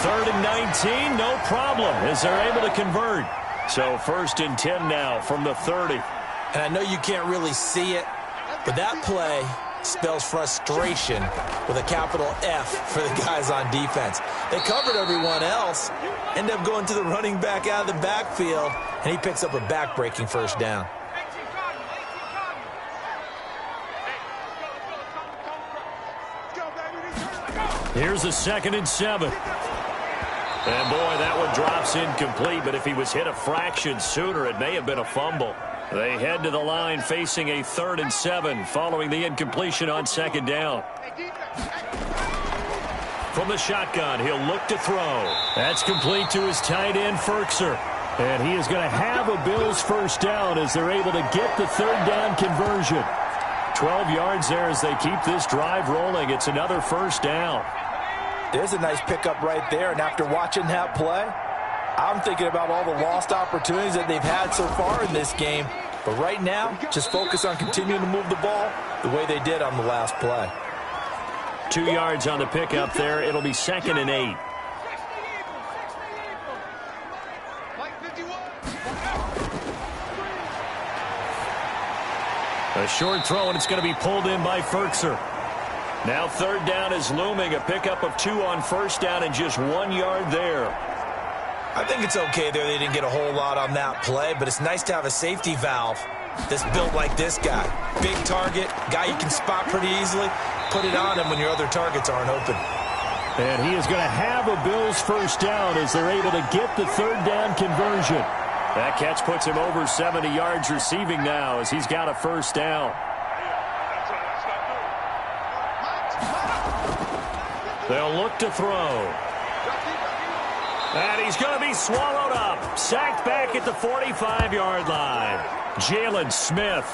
3rd and 19, no problem, as they're able to convert. So 1st and 10 now from the 30. And I know you can't really see it, but that play spells frustration with a capital F for the guys on defense. They covered everyone else, end up going to the running back out of the backfield, and he picks up a back-breaking first down. Here's a 2nd and 7. And, boy, that one drops incomplete, but if he was hit a fraction sooner, it may have been a fumble. They head to the line facing a 3rd and 7 following the incompletion on 2nd down. From the shotgun, he'll look to throw. That's complete to his tight end, Ferkser. And he is going to have a Bills first down as they're able to get the 3rd down conversion. 12 yards there as they keep this drive rolling. It's another first down. There's a nice pickup right there, and after watching that play, I'm thinking about all the lost opportunities that they've had so far in this game. But right now, just focus on continuing to move the ball the way they did on the last play. 2 yards on the pickup there. It'll be 2nd and 8. A short throw, and it's going to be pulled in by Ferkser. Now 3rd down is looming. A pickup of 2 on 1st down and just 1 yard there. I think it's okay there. They didn't get a whole lot on that play, but it's nice to have a safety valve that's built like this guy. Big target, guy you can spot pretty easily. Put it on him when your other targets aren't open. And he is going to have a Bills first down as they're able to get the 3rd down conversion. That catch puts him over 70 yards receiving now as he's got a first down. They'll look to throw. And he's going to be swallowed up. Sacked back at the 45-yard line. Jalen Smith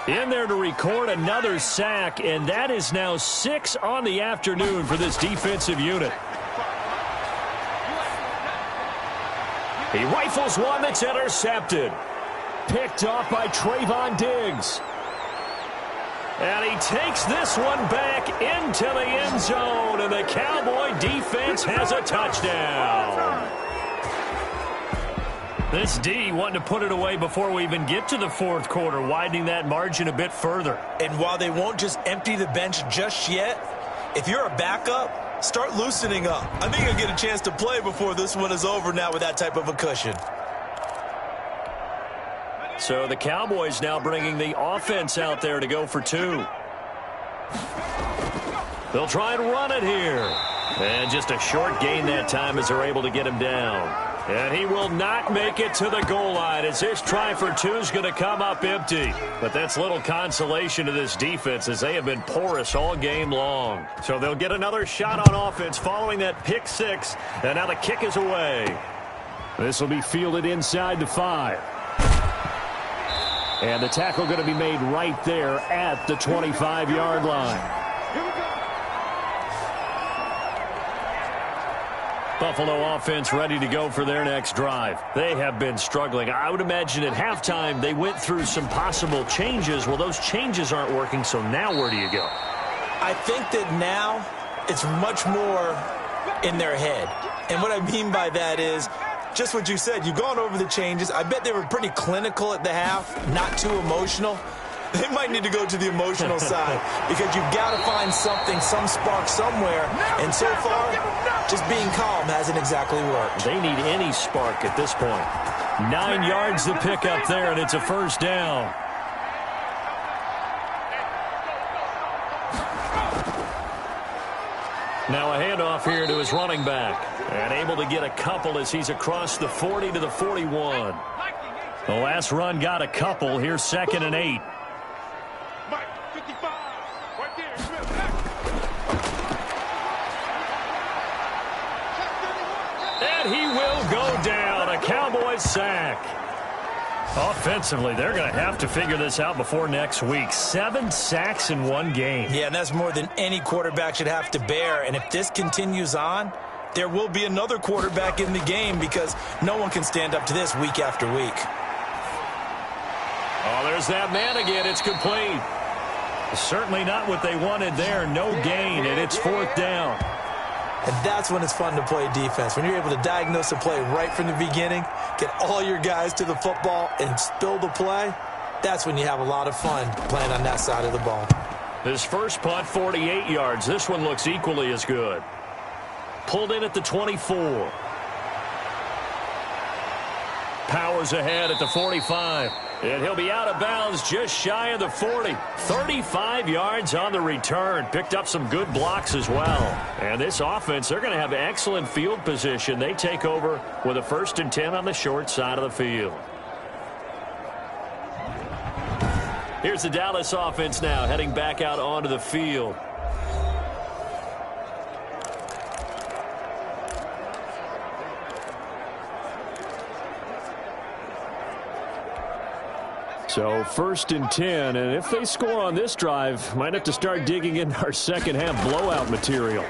in there to record another sack, and that is now 6 on the afternoon for this defensive unit. He rifles one that's intercepted. Picked off by Trayvon Diggs. And he takes this one back into the end zone, and the Cowboy defense has a touchdown. This D wanting to put it away before we even get to the 4th quarter, widening that margin a bit further. And while they won't just empty the bench just yet, if you're a backup, start loosening up. I think you'll get a chance to play before this one is over now with that type of a cushion. So the Cowboys now bringing the offense out there to go for 2. They'll try and run it here. And just a short gain that time as they're able to get him down. And he will not make it to the goal line as this try for 2 is going to come up empty. But that's little consolation to this defense as they have been porous all game long. So they'll get another shot on offense following that pick 6. And now the kick is away. This will be fielded inside the 5. And the tackle going to be made right there at the 25-yard line. Buffalo offense ready to go for their next drive. They have been struggling. I would imagine at halftime they went through some possible changes. Well, those changes aren't working, so now where do you go? I think that now it's much more in their head. And what I mean by that is just what you said. You've gone over the changes. I bet they were pretty clinical at the half, not too emotional. They might need to go to the emotional side because you've got to find something, some spark somewhere. And so far, just being calm hasn't exactly worked. They need any spark at this point. 9 yards to pick up there, and it's a first down. Now a handoff here to his running back. And able to get a couple as he's across the 40 to the 41. The last run got a couple. Here's 2nd and 8. And he will go down. A Cowboys sack. Offensively, they're going to have to figure this out before next week. 7 sacks in one game. Yeah, and that's more than any quarterback should have to bear. And if this continues on, there will be another quarterback in the game because no one can stand up to this week after week. Oh, there's that man again. It's complete. Certainly not what they wanted there. No gain, and it's 4th down. And that's when it's fun to play defense. When you're able to diagnose a play right from the beginning, get all your guys to the football and spill the play, that's when you have a lot of fun playing on that side of the ball. His first punt, 48 yards. This one looks equally as good. Pulled in at the 24. powers ahead at the 45. And he'll be out of bounds just shy of the 40. 35 yards on the return. Picked up some good blocks as well. And this offense, they're going to have excellent field position. They take over with a 1st and 10 on the short side of the field. Here's the Dallas offense now heading back out onto the field. So 1st and 10, and if they score on this drive, might have to start digging in our second half blowout material.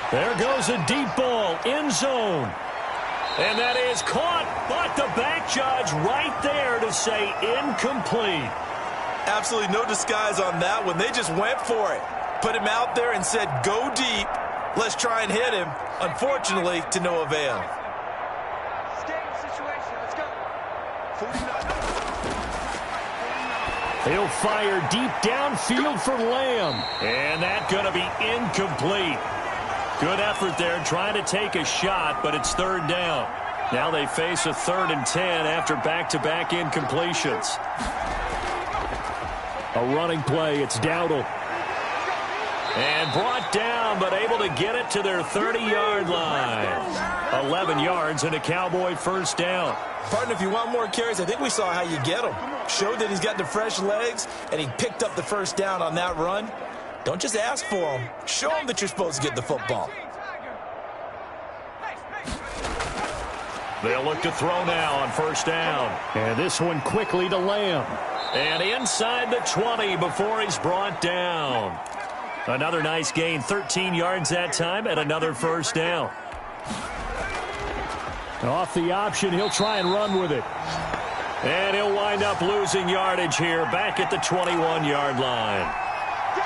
There goes a deep ball, end zone. And that is caught, but the back judge right there to say incomplete. Absolutely no disguise on that one. They just went for it. Put him out there and said, go deep. Let's try and hit him. Unfortunately, to no avail. He'll fire deep downfield for Lamb. And that's going to be incomplete. Good effort there trying to take a shot, but it's 3rd down. Now they face a 3rd and 10 after back-to-back incompletions. A running play. It's Dowdle. And brought down, but able to get it to their 30-yard line. 11 yards and a Cowboy 1st down. Partner, if you want more carries, I think we saw how you get them. Showed that he's got the fresh legs, and he picked up the 1st down on that run. Don't just ask for them. Show them that you're supposed to get the football. They'll look to throw now on 1st down. And this one quickly to Lamb. And inside the 20 before he's brought down. Another nice gain, 13 yards that time, and another 1st down. Off the option, he'll try and run with it. And he'll wind up losing yardage here back at the 21-yard line.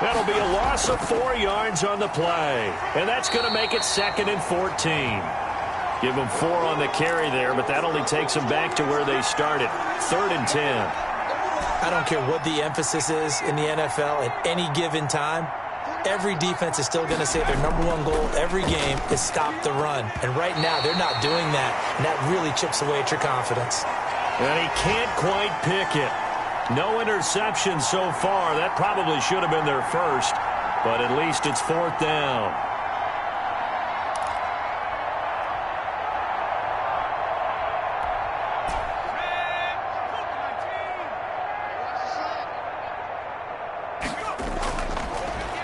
That'll be a loss of 4 yards on the play. And that's going to make it 2nd and 14. Give them 4 on the carry there, but that only takes them back to where they started. 3rd and 10. I don't care what the emphasis is in the NFL at any given time. Every defense is still going to say their #1 goal every game is stop the run. And right now, they're not doing that, and that really chips away at your confidence. And he can't quite pick it. No interceptions so far. That probably should have been their first, but at least it's 4th down.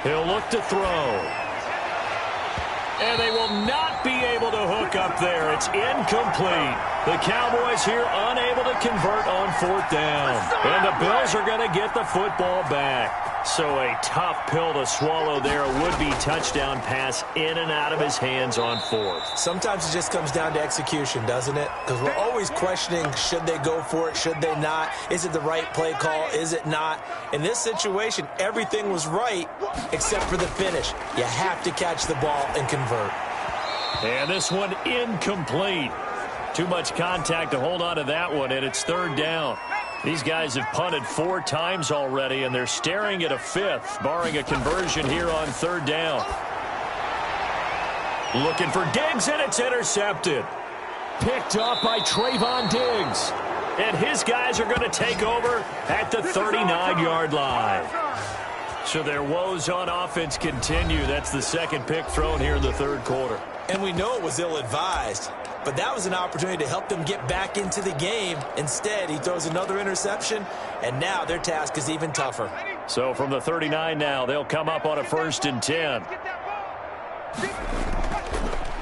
He'll look to throw. And they will not be able to hook up there. It's incomplete. The Cowboys here unable to convert on 4th down. And the Bills are going to get the football back. So a tough pill to swallow there. A would-be touchdown pass in and out of his hands on 4th. Sometimes it just comes down to execution, doesn't it? Because we're always questioning, should they go for it, should they not? Is it the right play call, is it not? In this situation, everything was right except for the finish. You have to catch the ball and convert. And this one incomplete. Too much contact to hold on to that one, and it's 3rd down. These guys have punted 4 times already, and they're staring at a 5th, barring a conversion here on 3rd down. Looking for Diggs, and it's intercepted. Picked off by Trayvon Diggs. And his guys are going to take over at the 39-yard line. So their woes on offense continue. That's the 2nd pick thrown here in the 3rd quarter. And we know it was ill-advised. But that was an opportunity to help them get back into the game. Instead, he throws another interception, and now their task is even tougher. So from the 39 now, they'll come up on a 1st and 10.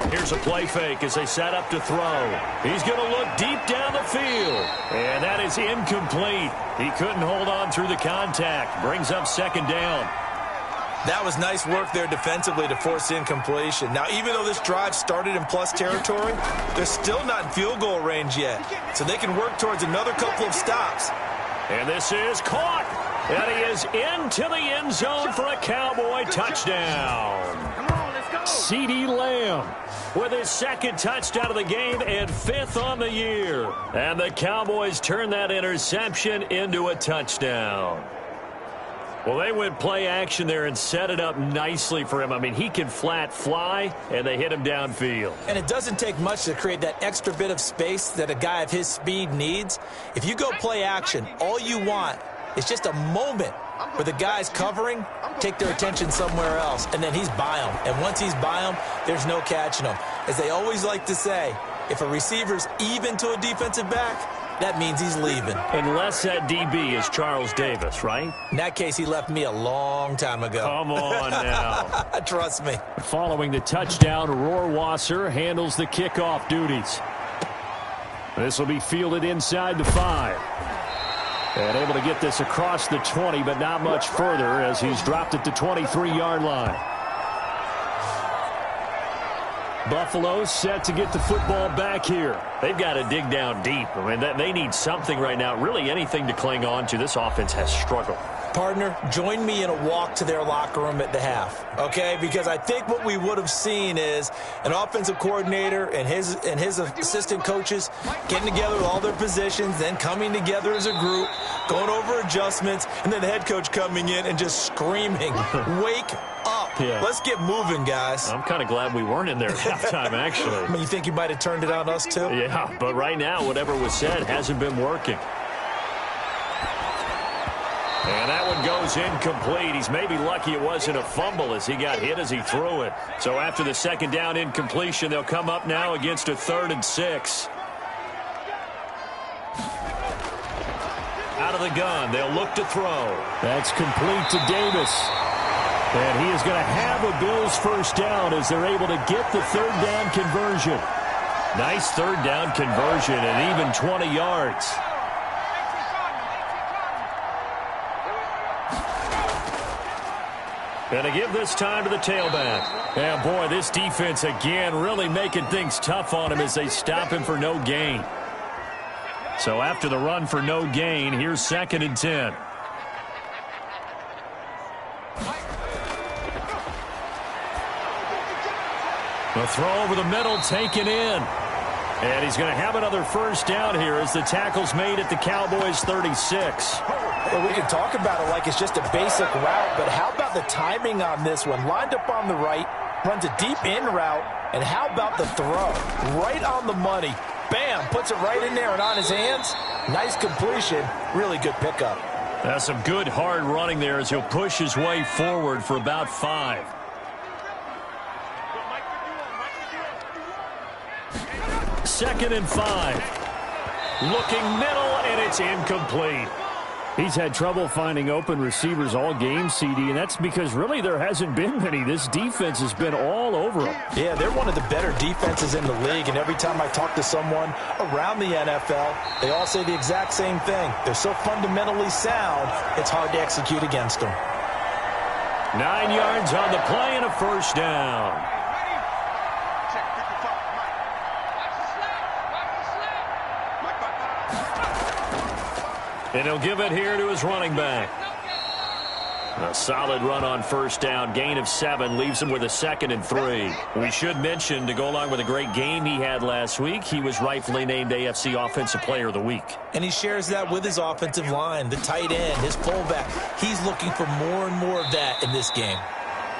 Here's a play fake as they set up to throw. He's going to look deep down the field. And that is incomplete. He couldn't hold on through the contact. Brings up 2nd down. That was nice work there defensively to force incompletion. Now, even though this drive started in plus territory, they're still not in field goal range yet. So they can work towards another couple of stops. And this is caught. And he is into the end zone for a Cowboy touchdown. CeeDee Lamb with his 2nd touchdown of the game and 5th on the year. And the Cowboys turn that interception into a touchdown. Well, they went play action there and set it up nicely for him. I mean, he can flat fly, and they hit him downfield. And it doesn't take much to create that extra bit of space that a guy of his speed needs. If you go play action, all you want is just a moment where the guys covering take their attention somewhere else, and then he's by them. And once he's by them, there's no catching him. As they always like to say, if a receiver's even to a defensive back, that means he's leaving. Unless that DB is Charles Davis, right? In that case, he left me a long time ago. Come on now. Trust me. Following the touchdown, Rohrwasser handles the kickoff duties. This will be fielded inside the 5. And able to get this across the 20, but not much further as he's dropped at the 23-yard line. Buffalo set to get the football back here. They've got to dig down deep. I mean, they need something right now, really anything to cling on to. This offense has struggled. Partner, join me in a walk to their locker room at the half, okay? Because I think what we would have seen is an offensive coordinator and his assistant coaches getting together with all their positions, then coming together as a group, going over adjustments, and then the head coach coming in and just screaming, wake up. Yeah. Let's get moving, guys. I'm kind of glad we weren't in there at halftime, actually. I mean, you think you might have turned it on us, too? Yeah, but right now, whatever was said hasn't been working. And that one goes incomplete. He's maybe lucky it wasn't a fumble as he got hit as he threw it. So after the second down incompletion, they'll come up now against a 3rd and 6. Out of the gun, they'll look to throw. That's complete to Davis. And he is going to have a Bills first down as they're able to get the 3rd down conversion. Nice 3rd down conversion and even 20 yards. And to give this time to the tailback. Yeah, boy, this defense again really making things tough on him as they stop him for no gain. So after the run for no gain, here's 2nd and 10. The throw over the middle taken in. And he's going to have another first down here as the tackle's made at the Cowboys 36. Well, we can talk about it like it's just a basic route, but how about the timing on this one? Lined up on the right, runs a deep in route, and how about the throw? Right on the money. Bam, puts it right in there and on his hands. Nice completion. Really good pickup. That's some good hard running there as he'll push his way forward for about 5. Second and 5. Looking middle, and it's incomplete. He's had trouble finding open receivers all game, CD, and that's because really there hasn't been many. This defense has been all over him. Yeah, they're one of the better defenses in the league, and every time I talk to someone around the NFL, they all say the exact same thing. They're so fundamentally sound, it's hard to execute against them. 9 yards on the play and a first down. And he'll give it here to his running back. A solid run on first down. Gain of 7 leaves him with a 2nd and 3. We should mention, to go along with a great game he had last week, he was rightfully named AFC Offensive Player of the Week. And he shares that with his offensive line, the tight end, his fullback. He's looking for more and more of that in this game.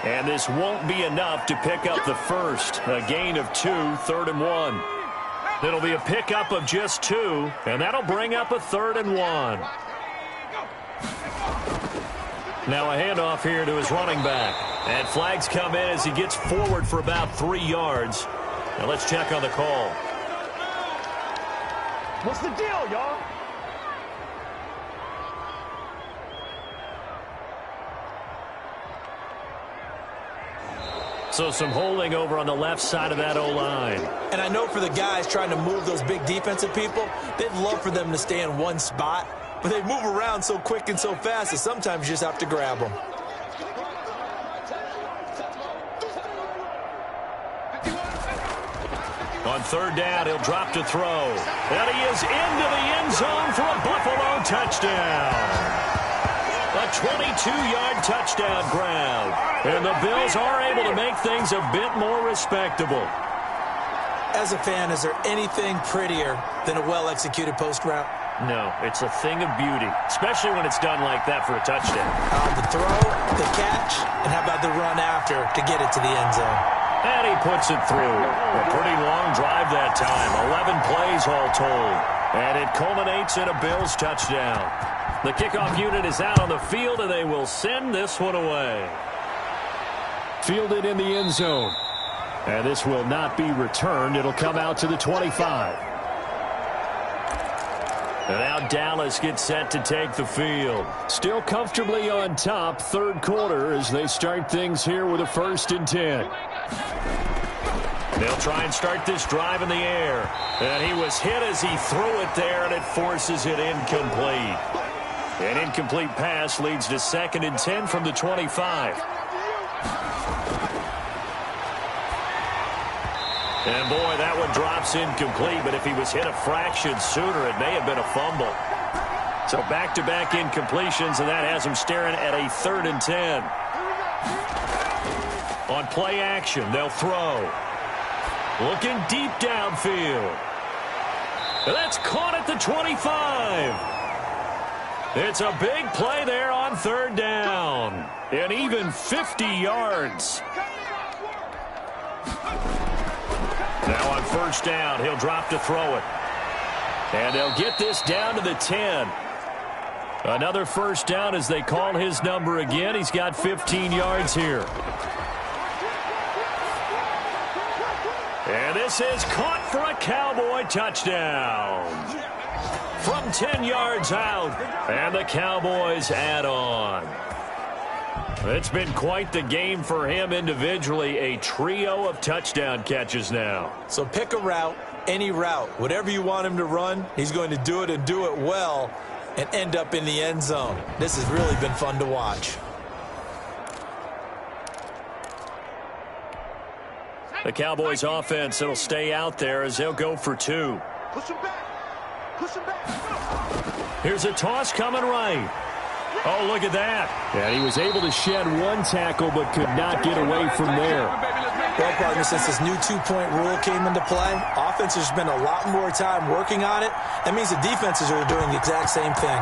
And this won't be enough to pick up the first. A gain of 2, 3rd and 1. It'll be a pickup of just 2, and that'll bring up a 3rd and 1. Now a handoff here to his running back. And flags come in as he gets forward for about 3 yards. Now let's check on the call. What's the deal, y'all? So some holding over on the left side of that O-line. And I know for the guys trying to move those big defensive people, they'd love for them to stay in one spot. But they move around so quick and so fast that sometimes you just have to grab them. On 3rd down, he'll drop to throw. And he is into the end zone for a Buffalo touchdown. A 22-yard touchdown grab. And the Bills are able to make things a bit more respectable. As a fan, is there anything prettier than a well-executed post route? No, it's a thing of beauty, especially when it's done like that for a touchdown. The throw, the catch, and how about the run after to get it to the end zone? And he puts it through. A pretty long drive that time. 11 plays all told. And it culminates in a Bills touchdown. The kickoff unit is out on the field, and they will send this one away. Fielded in the end zone. And this will not be returned. It'll come out to the 25. And now Dallas gets set to take the field. Still comfortably on top, third quarter, as they start things here with a 1st and 10. They'll try and start this drive in the air. And he was hit as he threw it there, and it forces it incomplete. An incomplete pass leads to 2nd and 10 from the 25. And boy, that one drops incomplete, but if he was hit a fraction sooner, it may have been a fumble. So back-to-back incompletions, and that has him staring at a 3rd and 10. On play action, they'll throw. Looking deep downfield. And that's caught at the 25. It's a big play there on 3rd down. And even 50 yards. Now on 1st down, he'll drop to throw it. And they'll get this down to the 10. Another 1st down as they call his number again. He's got 15 yards here. And this is caught for a Cowboy touchdown. From 10 yards out, and the Cowboys add on. It's been quite the game for him individually, a trio of touchdown catches now. So pick a route, any route. Whatever you want him to run, he's going to do it and do it well and end up in the end zone. This has really been fun to watch. The Cowboys offense, it'll stay out there as they'll go for 2. Push him back. Push him back. Here's a toss coming right. Oh, look at that. And he was able to shed one tackle but could not get away from there. Well, partner, since this new 2-point rule came into play, offenses spend a lot more time working on it. That means the defenses are doing the exact same thing.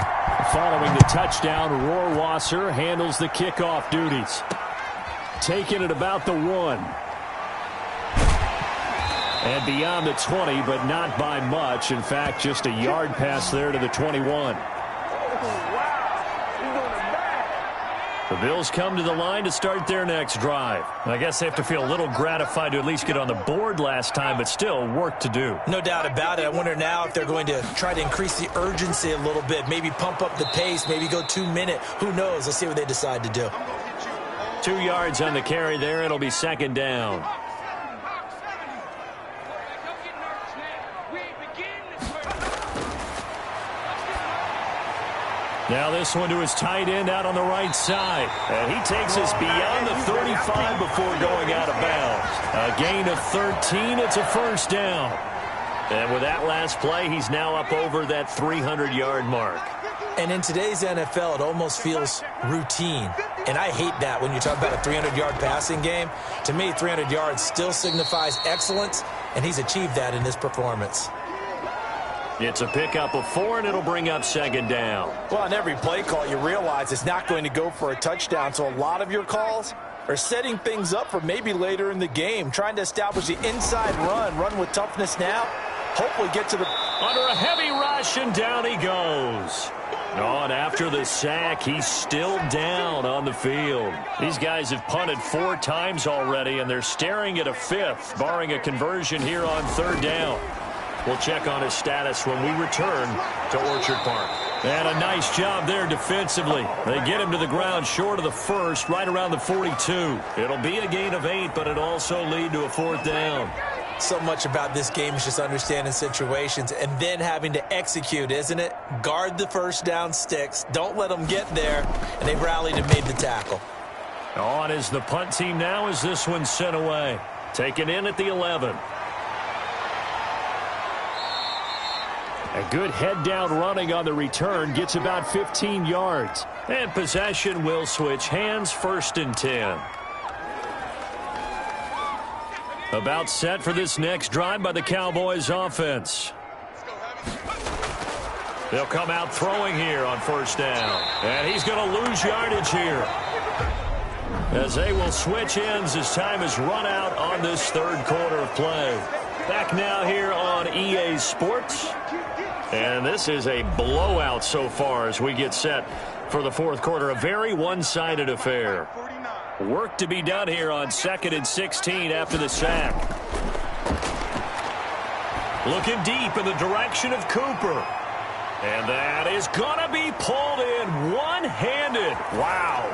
Following the touchdown, Rohrwasser handles the kickoff duties. Taking it about the 1. And beyond the 20, but not by much. In fact, just a yard pass there to the 21. The Bills come to the line to start their next drive. I guess they have to feel a little gratified to at least get on the board last time, but still work to do. No doubt about it. I wonder now if they're going to try to increase the urgency a little bit, maybe pump up the pace, maybe go 2-minute. Who knows? Let's see what they decide to do. 2 yards on the carry there. It'll be 2nd down. Now this one to his tight end out on the right side. And he takes us beyond the 35 before going out of bounds. A gain of 13. It's a 1st down. And with that last play, he's now up over that 300-yard mark. And in today's NFL, it almost feels routine. And I hate that when you talk about a 300-yard passing game. To me, 300 yards still signifies excellence, and he's achieved that in this performance. It's a pickup of 4, and it'll bring up 2nd down. Well, on every play call, you realize it's not going to go for a touchdown, so a lot of your calls are setting things up for maybe later in the game, trying to establish the inside run with toughness now, hopefully get to the... Under a heavy rush, and down he goes. Oh, and after the sack, he's still down on the field. These guys have punted 4 times already, and they're staring at a 5th, barring a conversion here on 3rd down. We'll check on his status when we return to Orchard Park. And a nice job there defensively. They get him to the ground short of the 1st, right around the 42. It'll be a gain of 8, but it'll also lead to a 4th down. So much about this game is just understanding situations and then having to execute, isn't it? Guard the 1st down sticks. Don't let them get there. And they rallied and made the tackle. On is the punt team now as this one's sent away. Taken in at the 11. A good head-down running on the return gets about 15 yards. And possession will switch hands, 1st and 10. About set for this next drive by the Cowboys offense. They'll come out throwing here on first down. And he's going to lose yardage here, as they will switch ends as time is run out on this third quarter of play. Back now here on EA Sports. And this is a blowout so far as we get set for the fourth quarter. A very one-sided affair. Work to be done here on 2nd and 16 after the sack. Looking deep in the direction of Cooper. And that is going to be pulled in one-handed. Wow.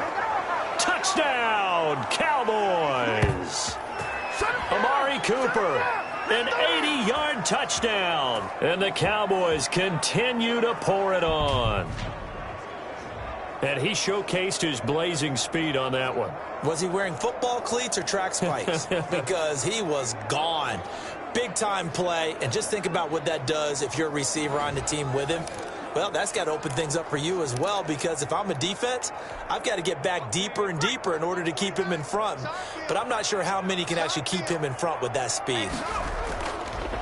Touchdown, Cowboys. Amari Cooper, an 80-yard touchdown. And the Cowboys continue to pour it on. And he showcased his blazing speed on that one. Was he wearing football cleats or track spikes? Because he was gone. Big-time play, and just think about what that does if you're a receiver on the team with him. Well, that's got to open things up for you as well, because if I'm a defense, I've got to get back deeper and deeper in order to keep him in front. But I'm not sure how many can actually keep him in front with that speed.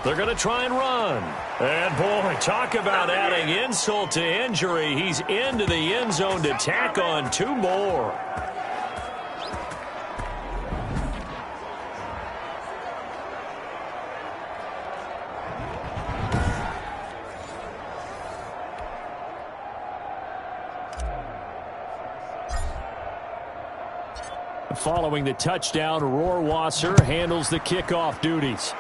They're going to try and run. And, boy, talk about adding insult to injury. He's into the end zone to tack on 2 more. Following the touchdown, Rohrwasser handles the kickoff duties.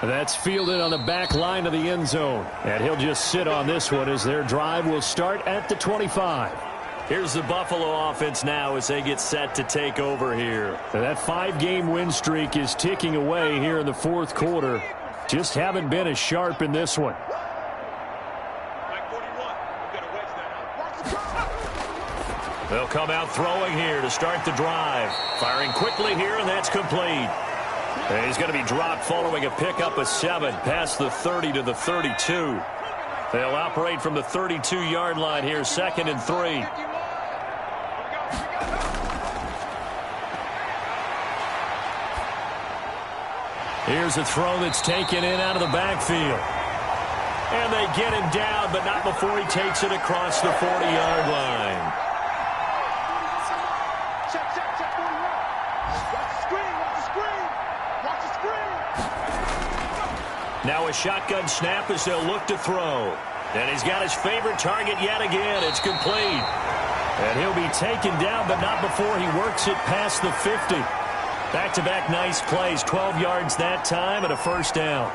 That's fielded on the back line of the end zone. And he'll just sit on this one as their drive will start at the 25. Here's the Buffalo offense now as they get set to take over here. And that 5-game win streak is ticking away here in the fourth quarter. Just haven't been as sharp in this one. They'll come out throwing here to start the drive. Firing quickly here, and that's complete. And he's going to be dropped following a pickup of 7 past the 30 to the 32. They'll operate from the 32-yard line here, 2nd and 3. Here's a throw that's taken in out of the backfield. And they get him down, but not before he takes it across the 40-yard line. Now a shotgun snap as they'll look to throw. And he's got his favorite target yet again. It's complete. And he'll be taken down, but not before he works it past the 50. Back-to-back nice plays, 12 yards that time and a first down.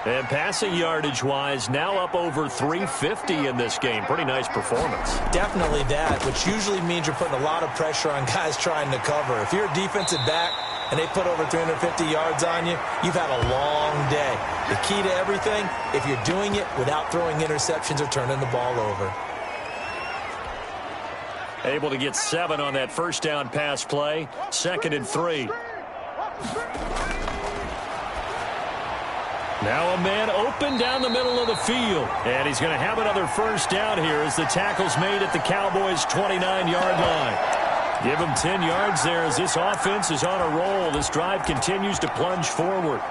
And passing yardage-wise, now up over 350 in this game. Pretty nice performance. Definitely that, which usually means you're putting a lot of pressure on guys trying to cover. If you're a defensive back and they put over 350 yards on you, you've had a long day. The key to everything, if you're doing it without throwing interceptions or turning the ball over. Able to get 7 on that first down pass play. 2nd and 3. Now a man open down the middle of the field. And he's going to have another first down here as the tackle's made at the Cowboys' 29-yard line. Give him 10 yards there as this offense is on a roll. This drive continues to plunge forward.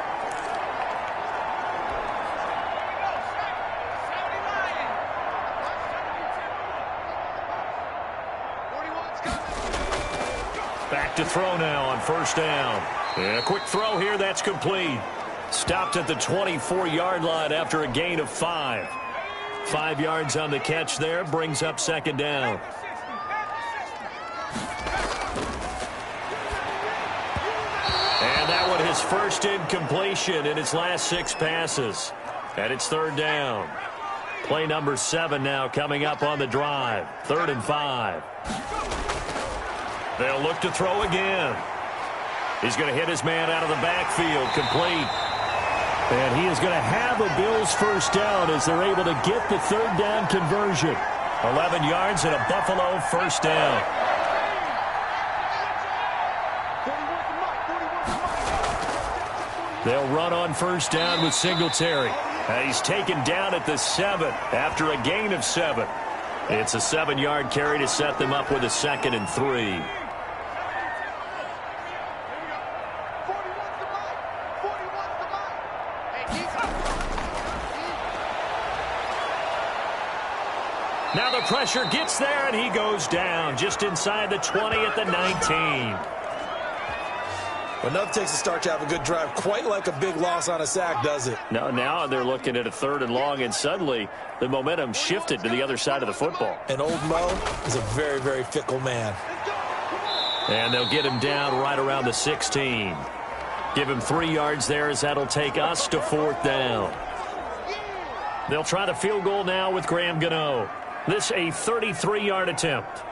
Back to throw now on first down. And a quick throw here, that's complete. Stopped at the 24-yard line after a gain of 5. 5 yards on the catch there, brings up 2nd down. And that one his first incompletion in its last 6 passes. And it's 3rd down. Play number 7 now coming up on the drive. 3rd and 5. They'll look to throw again. He's going to hit his man out of the backfield, complete. And he is going to have a Bills first down as they're able to get the 3rd down conversion. 11 yards and a Buffalo first down. They'll run on first down with Singletary. And he's taken down at the 7 after a gain of 7. It's a 7-yard carry to set them up with a 2nd and 3. Now the pressure gets there, and he goes down just inside the 20 at the 19. Enough takes to start to have a good drive. Quite like a big loss on a sack, does it? No, now they're looking at a 3rd and long, and suddenly the momentum shifted to the other side of the football. And old Mo is a very, very fickle man. And they'll get him down right around the 16. Give him 3 yards there, as that'll take us to 4th down. They'll try the field goal now with Graham Gano. This a 33-yard attempt.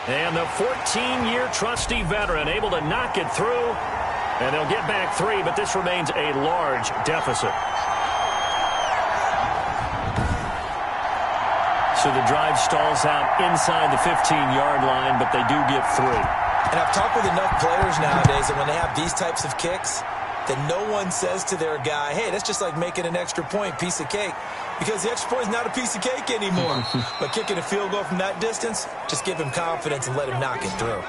And the 14-year trusty veteran able to knock it through. And they'll get back 3, but this remains a large deficit. So the drive stalls out inside the 15-yard line, but they do get 3. And I've talked with enough players nowadays that when they have these types of kicks, that no one says to their guy, hey, that's just like making an extra point, piece of cake. Because the extra point is not a piece of cake anymore. But kicking a field goal from that distance, just give him confidence and let him knock it through.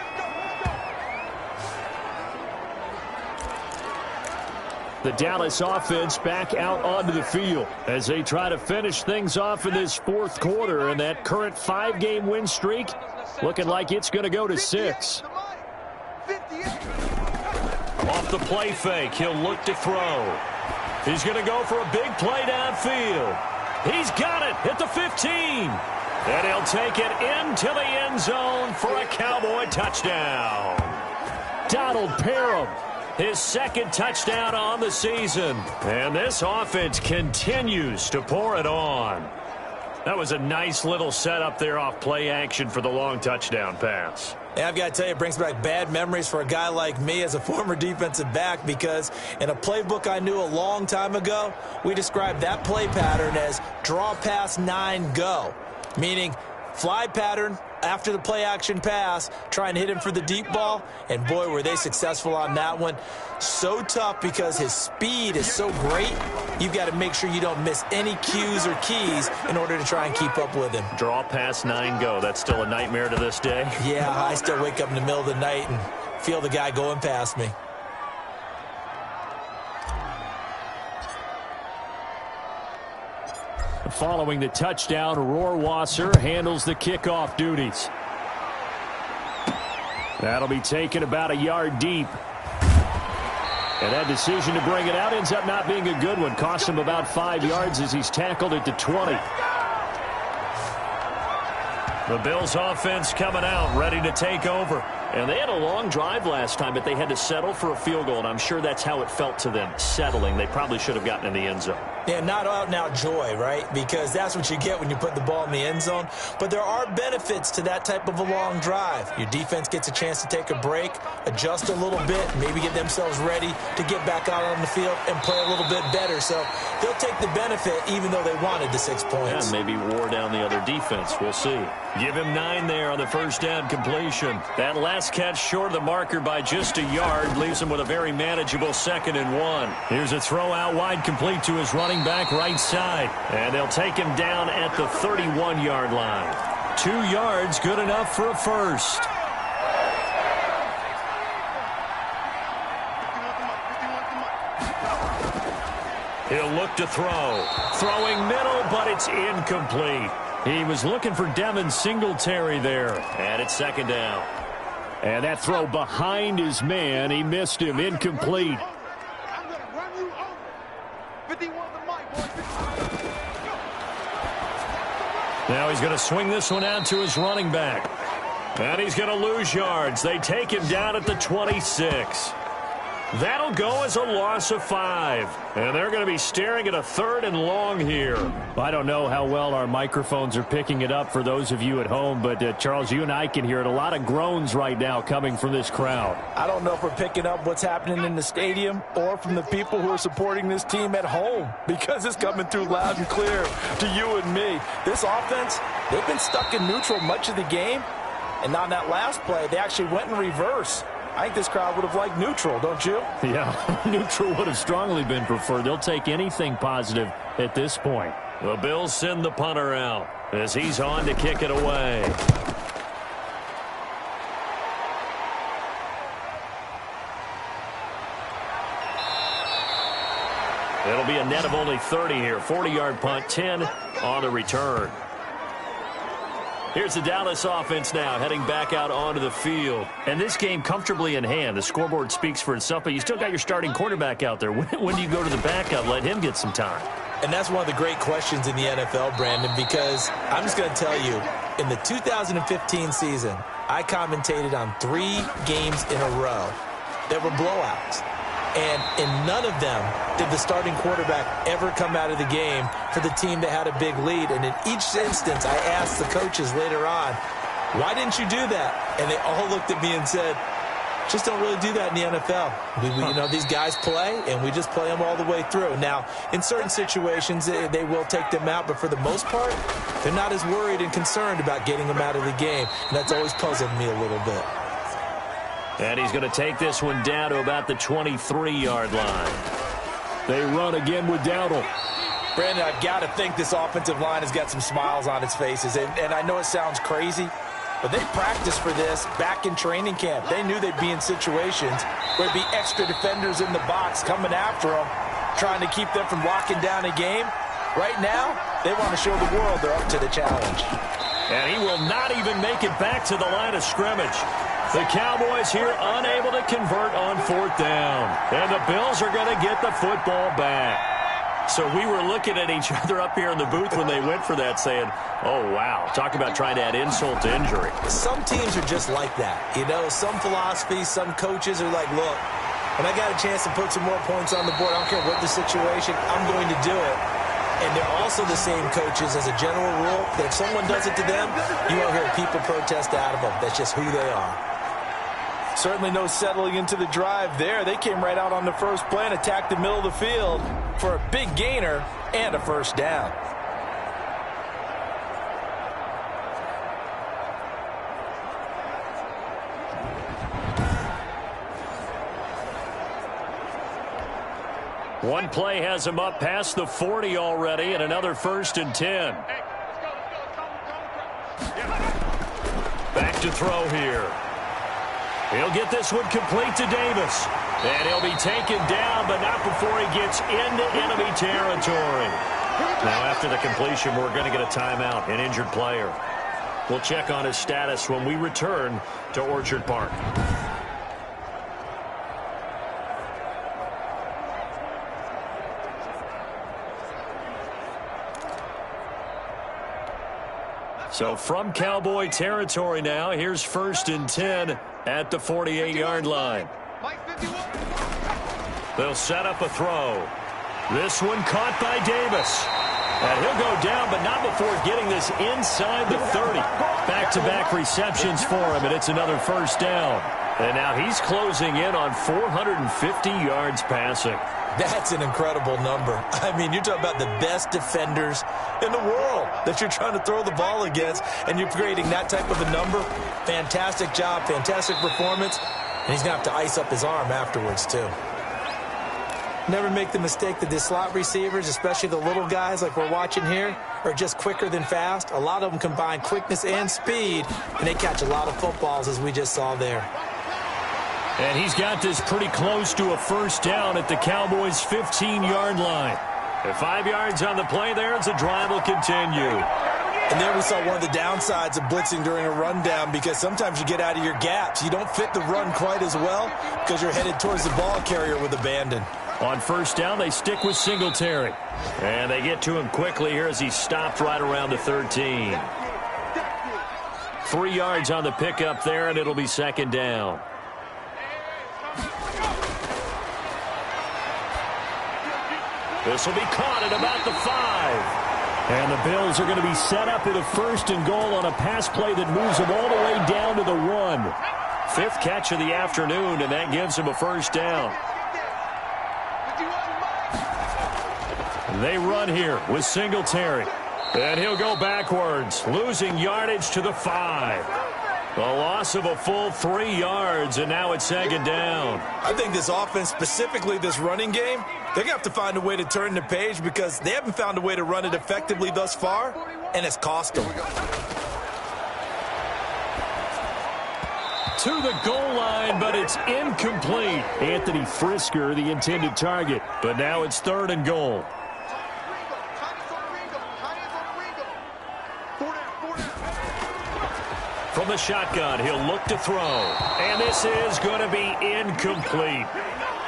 The Dallas offense back out onto the field as they try to finish things off in this 4th quarter. And that current 5-game win streak looking like it's going to go to 6. Off the play fake, he'll look to throw. He's going to go for a big play downfield. He's got it at the 15. And he'll take it into the end zone for a Cowboy touchdown. Donald Parham, his 2nd touchdown on the season. And this offense continues to pour it on. That was a nice little setup there off play action for the long touchdown pass. Yeah, I've got to tell you, it brings back bad memories for a guy like me as a former defensive back, because in a playbook I knew a long time ago, we described that play pattern as draw pass 9 go, meaning fly pattern after the play action pass, trying to hit him for the deep ball, and boy, were they successful on that one. So tough because his speed is so great, you've got to make sure you don't miss any cues or keys in order to try and keep up with him. Draw pass 9 go. That's still a nightmare to this day. Yeah, I still wake up in the middle of the night and feel the guy going past me. Following the touchdown, Rohrwasser handles the kickoff duties. That'll be taken about a yard deep. And that decision to bring it out ends up not being a good one. Cost him about 5 yards as he's tackled at the 20. The Bills offense coming out, ready to take over. And they had a long drive last time, but they had to settle for a field goal, and I'm sure that's how it felt to them, settling. They probably should have gotten in the end zone. Yeah, not out-and-out joy, right? Because that's what you get when you put the ball in the end zone. But there are benefits to that type of a long drive. Your defense gets a chance to take a break, adjust a little bit, maybe get themselves ready to get back out on the field and play a little bit better. So they'll take the benefit even though they wanted the 6 points. Yeah, maybe wore down the other defense. We'll see. Give him 9 there on the first down completion. That last catch short of the marker by just a yard leaves him with a very manageable 2nd and 1. Here's a throw out wide complete to his running back right side. And they'll take him down at the 31-yard line. 2 yards, good enough for a first. He'll look to throw. Throwing middle, but it's incomplete. He was looking for Devin Singletary there. And it's 2nd down. And that throw behind his man, he missed him, incomplete. I'm going to run you over. 51 the mic, boys. Now he's going to swing this one out to his running back. And he's going to lose yards. They take him down at the 26. That'll go as a loss of 5. And they're going to be staring at a 3rd and long here. I don't know how well our microphones are picking it up for those of you at home, but Charles, you and I can hear it. A lot of groans right now coming from this crowd. I don't know if we're picking up what's happening in the stadium or from the people who are supporting this team at home, because it's coming through loud and clear to you and me. This offense, they've been stuck in neutral much of the game, and on that last play, they actually went in reverse. I think this crowd would have liked neutral, don't you? Yeah, neutral would have strongly been preferred. They'll take anything positive at this point. The Bills send the punter out as he's on to kick it away. It'll be a net of only 30 here. 40-yard punt, 10 on the return. Here's the Dallas offense now, heading back out onto the field. And this game comfortably in hand. The scoreboard speaks for itself, but you still got your starting quarterback out there. When do you go to the backup? Let him get some time. And that's one of the great questions in the NFL, Brandon, because I'm just going to tell you, in the 2015 season, I commentated on 3 games in a row that were blowouts. And in none of them did the starting quarterback ever come out of the game for the team that had a big lead. And in each instance, I asked the coaches later on, why didn't you do that? And they all looked at me and said, just don't really do that in the NFL. You know, these guys play, and we just play them all the way through. Now, in certain situations, they will take them out, but for the most part, they're not as worried and concerned about getting them out of the game. And that's always puzzled me a little bit. And he's going to take this one down to about the 23-yard line. They run again with Dowdle. Brandon, I've got to think this offensive line has got some smiles on its faces. And I know it sounds crazy, but they practiced for this back in training camp. They knew they'd be in situations where there'd be extra defenders in the box coming after them, trying to keep them from locking down a game. Right now, they want to show the world they're up to the challenge. And he will not even make it back to the line of scrimmage. The Cowboys here unable to convert on 4th down. And the Bills are going to get the football back. So we were looking at each other up here in the booth when they went for that saying, oh, wow, talk about trying to add insult to injury. Some teams are just like that. You know, some philosophies, some coaches are like, look, when I got a chance to put some more points on the board, I don't care what the situation, I'm going to do it. And they're also the same coaches as a general rule that if someone does it to them, you won't hear people protest out of them. That's just who they are. Certainly no settling into the drive there. They came right out on the first play and attacked the middle of the field for a big gainer and a first down. One play has him up past the 40 already, and another 1st and 10. Back to throw here. He'll get this one complete to Davis. And he'll be taken down, but not before he gets into enemy territory. Now, after the completion, we're going to get a timeout, an injured player. We'll check on his status when we return to Orchard Park. So from Cowboy territory now, here's 1st and 10 at the 48-yard line. They'll set up a throw. This one caught by Davis. And he'll go down, but not before getting this inside the 30. Back-to-back receptions for him, and it's another first down. And now he's closing in on 450 yards passing. That's an incredible number. I mean, you're talking about the best defenders in the world that you're trying to throw the ball against, and you're creating that type of a number. Fantastic job, fantastic performance, and he's going to have to ice up his arm afterwards, too. Never make the mistake that the slot receivers, especially the little guys like we're watching here, are just quicker than fast. A lot of them combine quickness and speed, and they catch a lot of footballs, as we just saw there. And he's got this pretty close to a first down at the Cowboys' 15-yard line. And 5 yards on the play there as the drive will continue. And there we saw one of the downsides of blitzing during a rundown, because sometimes you get out of your gaps. You don't fit the run quite as well because you're headed towards the ball carrier with abandon. On first down, they stick with Singletary. And they get to him quickly here as he stopped right around the 13. 3 yards on the pickup there, and it'll be second down. This will be caught at about the 5. And the Bills are going to be set up with a 1st and goal on a pass play that moves them all the way down to the 1. 5th catch of the afternoon, and that gives him a first down. They run here with Singletary. And he'll go backwards, losing yardage to the 5. A loss of a full 3 yards, and now it's second down. I think this offense, specifically this running game, they're going to have to find a way to turn the page, because they haven't found a way to run it effectively thus far, and it's cost them. to the goal line, but it's incomplete. Anthony Frisker, the intended target, but now it's 3rd and goal. From the shotgun, he'll look to throw. And this is going to be incomplete.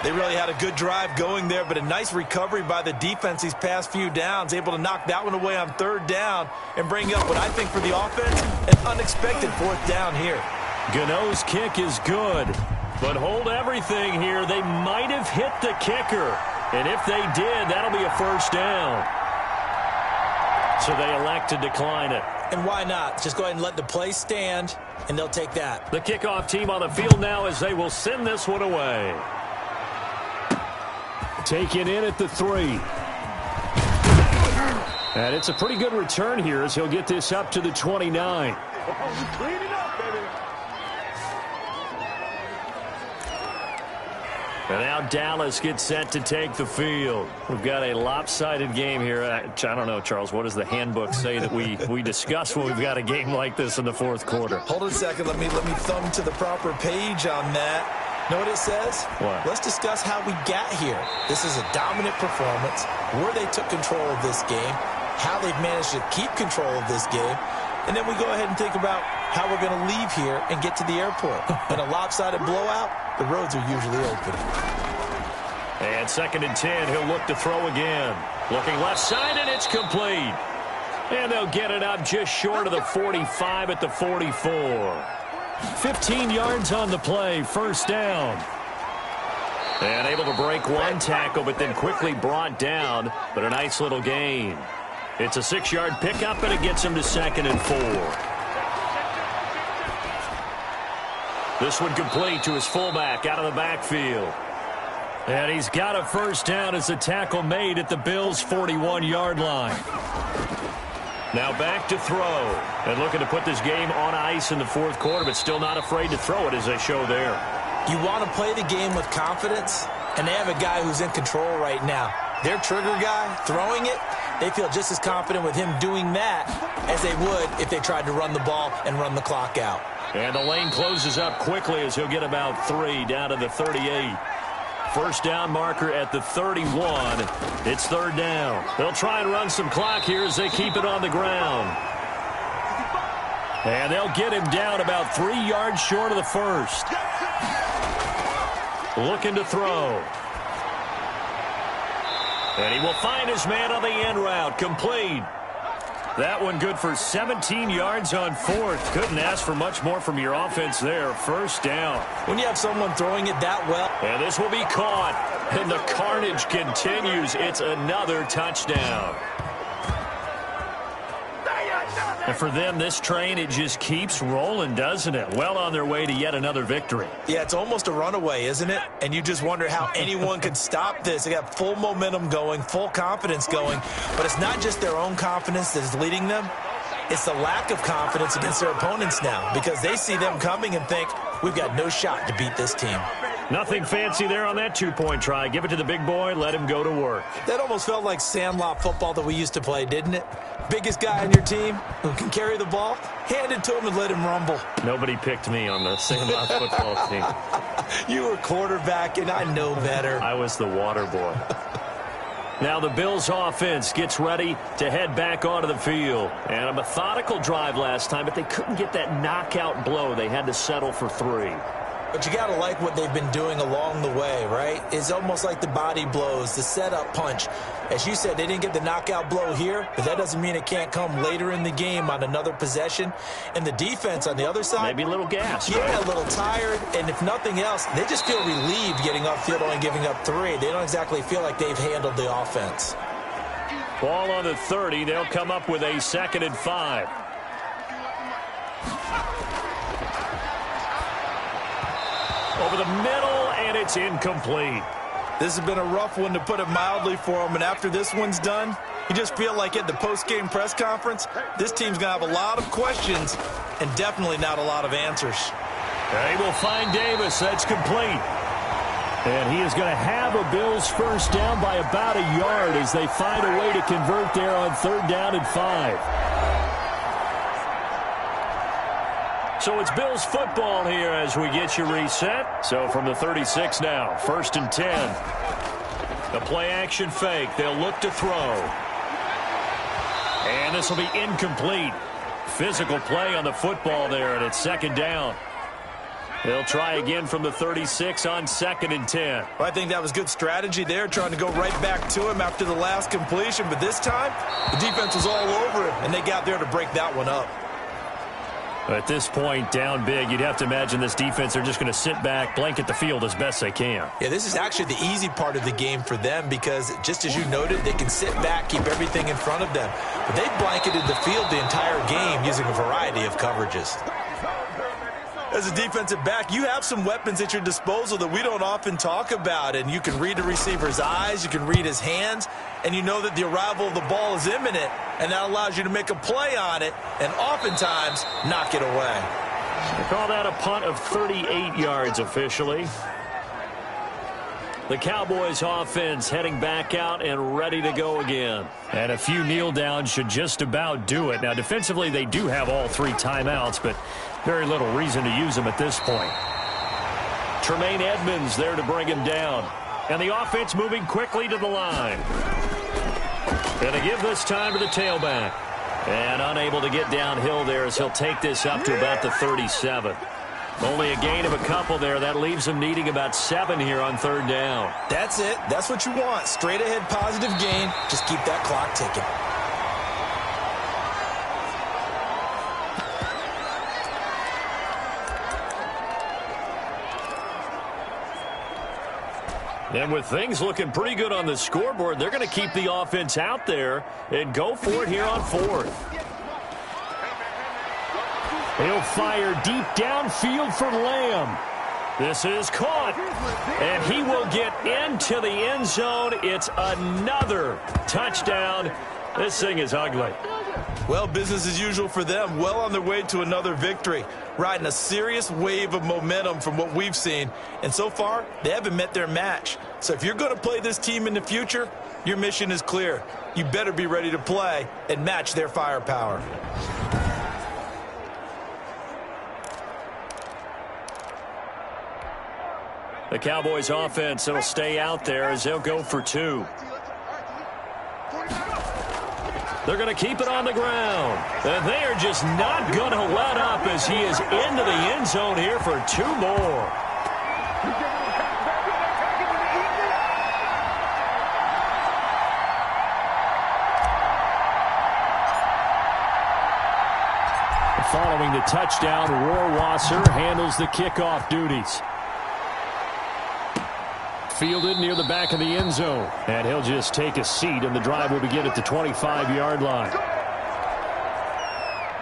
They really had a good drive going there, but a nice recovery by the defense these past few downs, able to knock that one away on 3rd down and bring up what I think for the offense, an unexpected 4th down here. Gano's kick is good, but hold everything here. They might have hit the kicker, and if they did, that'll be a 1st down. So they elect to decline it. And why not? Just go ahead and let the play stand, and they'll take that. The kickoff team on the field now as they will send this one away. Taken in at the 3. And it's a pretty good return here as he'll get this up to the 29. Clean it up, baby. And now Dallas gets set to take the field. We've got a lopsided game here. I don't know, Charles, what does the handbook say that we discuss when we've got a game like this in the 4th quarter? Hold on a second. Let me thumb to the proper page on that. Know what it says? What? Let's discuss how we got here. This is a dominant performance, where they took control of this game, how they've managed to keep control of this game, and then we go ahead and think about how we're going to leave here and get to the airport. In a lopsided blowout, the roads are usually open. And 2nd and 10, he'll look to throw again. Looking left side, and it's complete. And they'll get it up just short of the 45 at the 44. 15 yards on the play, 1st down. And able to break one tackle, but then quickly brought down, but a nice little gain. It's a 6-yard pickup, and it gets him to 2nd and 4. This one complete to his fullback out of the backfield. And he's got a 1st down as the tackle made at the Bills' 41-yard line. Now back to throw. And looking to put this game on ice in the 4th quarter, but still not afraid to throw it as they show there. You want to play the game with confidence, and they have a guy who's in control right now. Their trigger guy, throwing it, they feel just as confident with him doing that as they would if they tried to run the ball and run the clock out. And the lane closes up quickly as he'll get about 3 down to the 38. 1st down marker at the 31. It's 3rd down. They'll try and run some clock here as they keep it on the ground. And they'll get him down about 3 yards short of the 1st. Looking to throw. And he will find his man on the end route. Complete. That one good for 17 yards on 4th. Couldn't ask for much more from your offense there. 1st down. When you have someone throwing it that well. And this will be caught. And the carnage continues. It's another touchdown. And for them, this train, it just keeps rolling, doesn't it? Well on their way to yet another victory. Yeah, it's almost a runaway, isn't it? And you just wonder how anyone could stop this. They got full momentum going, full confidence going. But it's not just their own confidence that is leading them. It's the lack of confidence against their opponents now, because they see them coming and think, we've got no shot to beat this team. Nothing fancy there on that 2-point try. Give it to the big boy, let him go to work. That almost felt like sandlot football that we used to play, didn't it? Biggest guy on your team who can carry the ball, hand it to him and let him rumble. Nobody picked me on the sandlot football team. You were quarterback, and I know better. I was the water boy. Now the Bills offense gets ready to head back onto the field. And a methodical drive last time, but they couldn't get that knockout blow. They had to settle for 3. But you got to like what they've been doing along the way, right? It's almost like the body blows, the setup punch. As you said, they didn't get the knockout blow here, but that doesn't mean it can't come later in the game on another possession. And the defense on the other side. Maybe a little gassed. Yeah, right? a little tired. And if nothing else, they just feel relieved getting upfield, only giving up 3. They don't exactly feel like they've handled the offense. Ball on the 30. They'll come up with a 2nd and 5. Over the middle, and it's incomplete. This has been a rough one, to put it mildly, for them. And after this one's done, you just feel like at the post-game press conference, this team's going to have a lot of questions and definitely not a lot of answers. They will find Davis. That's complete. And he is going to have a Bills 1st down by about a yard as they find a way to convert there on 3rd down and 5. So it's Bills football here as we get you reset. So from the 36 now, 1st and 10. The play action fake. They'll look to throw. And this will be incomplete. Physical play on the football there, and it's 2nd down. They'll try again from the 36 on 2nd and 10. Well, I think that was good strategy there, trying to go right back to him after the last completion. But this time, the defense was all over him, and they got there to break that one up. At this point, down big, you'd have to imagine this defense, they're just going to sit back, blanket the field as best they can. Yeah, this is actually the easy part of the game for them because, just as you noted, they can sit back, keep everything in front of them. But they blanketed the field the entire game using a variety of coverages. As a defensive back, you have some weapons at your disposal that we don't often talk about, and you can read the receiver's eyes, you can read his hands, and you know that the arrival of the ball is imminent, and that allows you to make a play on it and oftentimes knock it away. They call that a punt of 38 yards officially. The Cowboys offense heading back out and ready to go again. And a few kneel downs should just about do it. Now, defensively, they do have all 3 timeouts, but very little reason to use them at this point. Tremaine Edmonds there to bring him down. And the offense moving quickly to the line. Going to give this time to the tailback. And unable to get downhill there as he'll take this up to about the 37. Only a gain of a couple there. That leaves him needing about 7 here on 3rd down. That's it. That's what you want. Straight ahead positive gain. Just keep that clock ticking. And with things looking pretty good on the scoreboard, they're going to keep the offense out there and go for it here on 4th. He'll fire deep downfield for Lamb. This is caught, and he will get into the end zone. It's another touchdown. This thing is ugly. Well, business as usual for them. Well on their way to another victory. Riding a serious wave of momentum from what we've seen. And so far, they haven't met their match. So if you're going to play this team in the future, your mission is clear. You better be ready to play and match their firepower. The Cowboys offense will stay out there as they'll go for 2. They're going to keep it on the ground. And they are just not going to let up as he is into the end zone here for 2 more. Following the touchdown, Rohrwasser handles the kickoff duties. Fielded near the back of the end zone. And he'll just take a seat, and the drive will begin at the 25-yard line.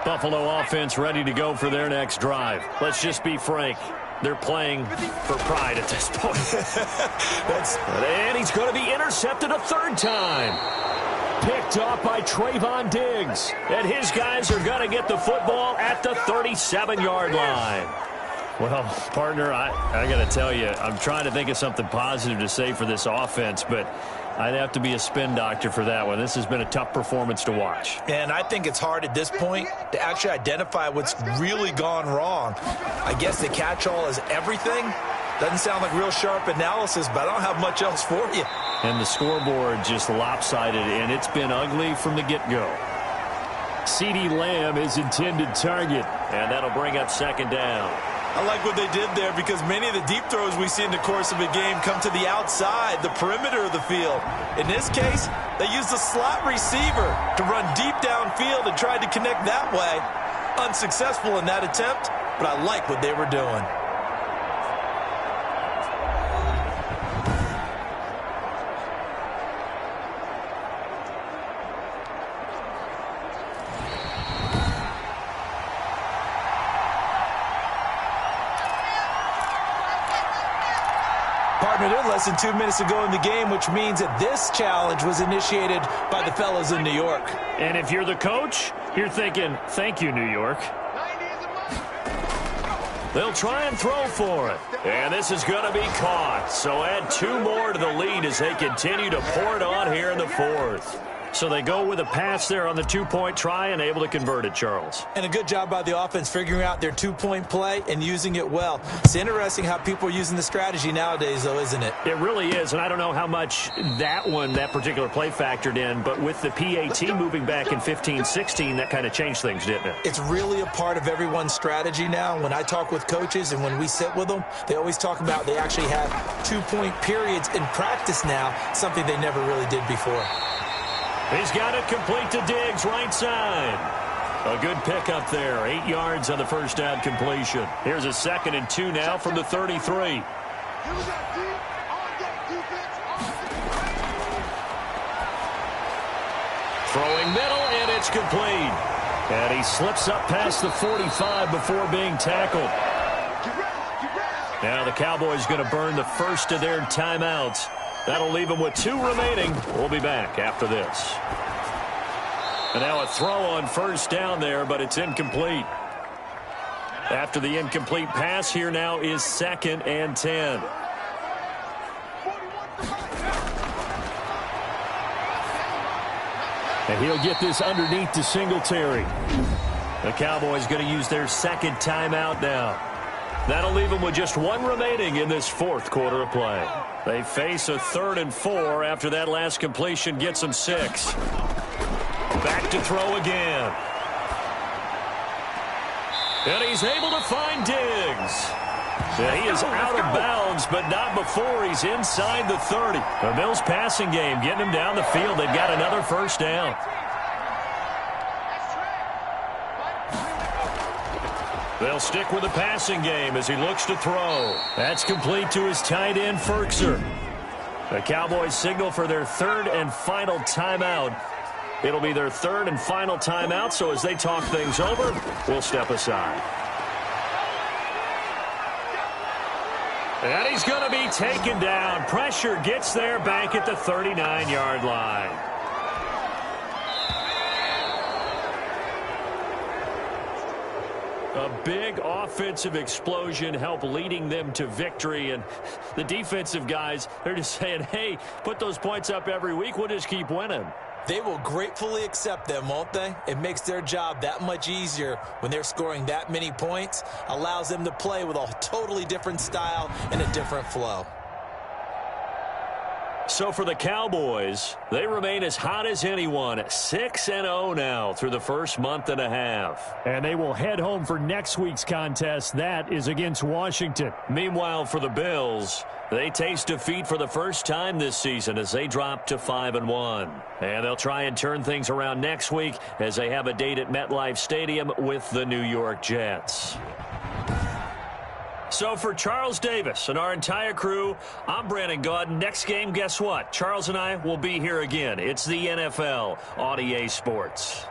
Buffalo offense ready to go for their next drive. Let's just be frank. They're playing for pride at this point. And he's going to be intercepted a 3rd time. Picked off by Trayvon Diggs. And his guys are going to get the football at the 37-yard line. Well, partner, I got to tell you, I'm trying to think of something positive to say for this offense, but I'd have to be a spin doctor for that one. This has been a tough performance to watch. And I think it's hard at this point to actually identify what's really gone wrong. I guess the catch-all is everything. Doesn't sound like real sharp analysis, but I don't have much else for you. And the scoreboard just lopsided, and it's been ugly from the get-go. CeeDee Lamb is intended target, and that'll bring up 2nd down. I like what they did there because many of the deep throws we see in the course of a game come to the outside, the perimeter of the field. In this case, they used a slot receiver to run deep downfield and tried to connect that way. Unsuccessful in that attempt, but I like what they were doing. Partnered in less than 2 minutes ago in the game, which means that this challenge was initiated by the fellas in New York. And if you're the coach, you're thinking, thank you, New York. They'll try and throw for it. And this is going to be caught. So add 2 more to the lead as they continue to pour it on here in the 4th. So they go with a pass there on the two-point try and able to convert it, Charles. And a good job by the offense figuring out their two-point play and using it well. It's interesting how people are using the strategy nowadays, though, isn't it? It really is, and I don't know how much that particular play factored in, but with the PAT moving back in 15-16, that kind of changed things, didn't it? It's really a part of everyone's strategy now. When I talk with coaches and when we sit with them, they always talk about they actually have two-point periods in practice now, something they never really did before. He's got it complete to Diggs, right side. A good pickup there. 8 yards on the first down completion. Here's a 2nd and 2 now from the 33. Throwing middle, and it's complete. And he slips up past the 45 before being tackled. Now the Cowboys going to burn the first of their timeouts. That'll leave them with 2 remaining. We'll be back after this. And now a throw on first down there, but it's incomplete. After the incomplete pass, here now is 2nd and 10. And he'll get this underneath to Singletary. The Cowboys going to use their 2nd timeout now. That'll leave them with just 1 remaining in this 4th quarter of play. They face a 3rd and 4 after that last completion gets them 6. Back to throw again. And he's able to find Diggs. And he is out of bounds, but not before he's inside the 30. The Bills passing game getting him down the field. They've got another first down. They'll stick with the passing game as he looks to throw. That's complete to his tight end, Firkser. The Cowboys signal for their 3rd and final timeout. It'll be their 3rd and final timeout, so as they talk things over, we'll step aside. And he's going to be taken down. Pressure gets there back at the 39-yard line. A big offensive explosion helped leading them to victory. And the defensive guys, they're just saying, hey, put those points up every week. We'll just keep winning. They will gratefully accept them, won't they? It makes their job that much easier when they're scoring that many points. Allows them to play with a totally different style and a different flow. So for the Cowboys, they remain as hot as anyone, 6-0 now through the first month and a half. And they will head home for next week's contest. That is against Washington. Meanwhile, for the Bills, they taste defeat for the first time this season as they drop to 5-1. And they'll try and turn things around next week as they have a date at MetLife Stadium with the New York Jets. So for Charles Davis and our entire crew, I'm Brandon Gaudin. Next game, guess what? Charles and I will be here again. It's the NFL on EA Sports.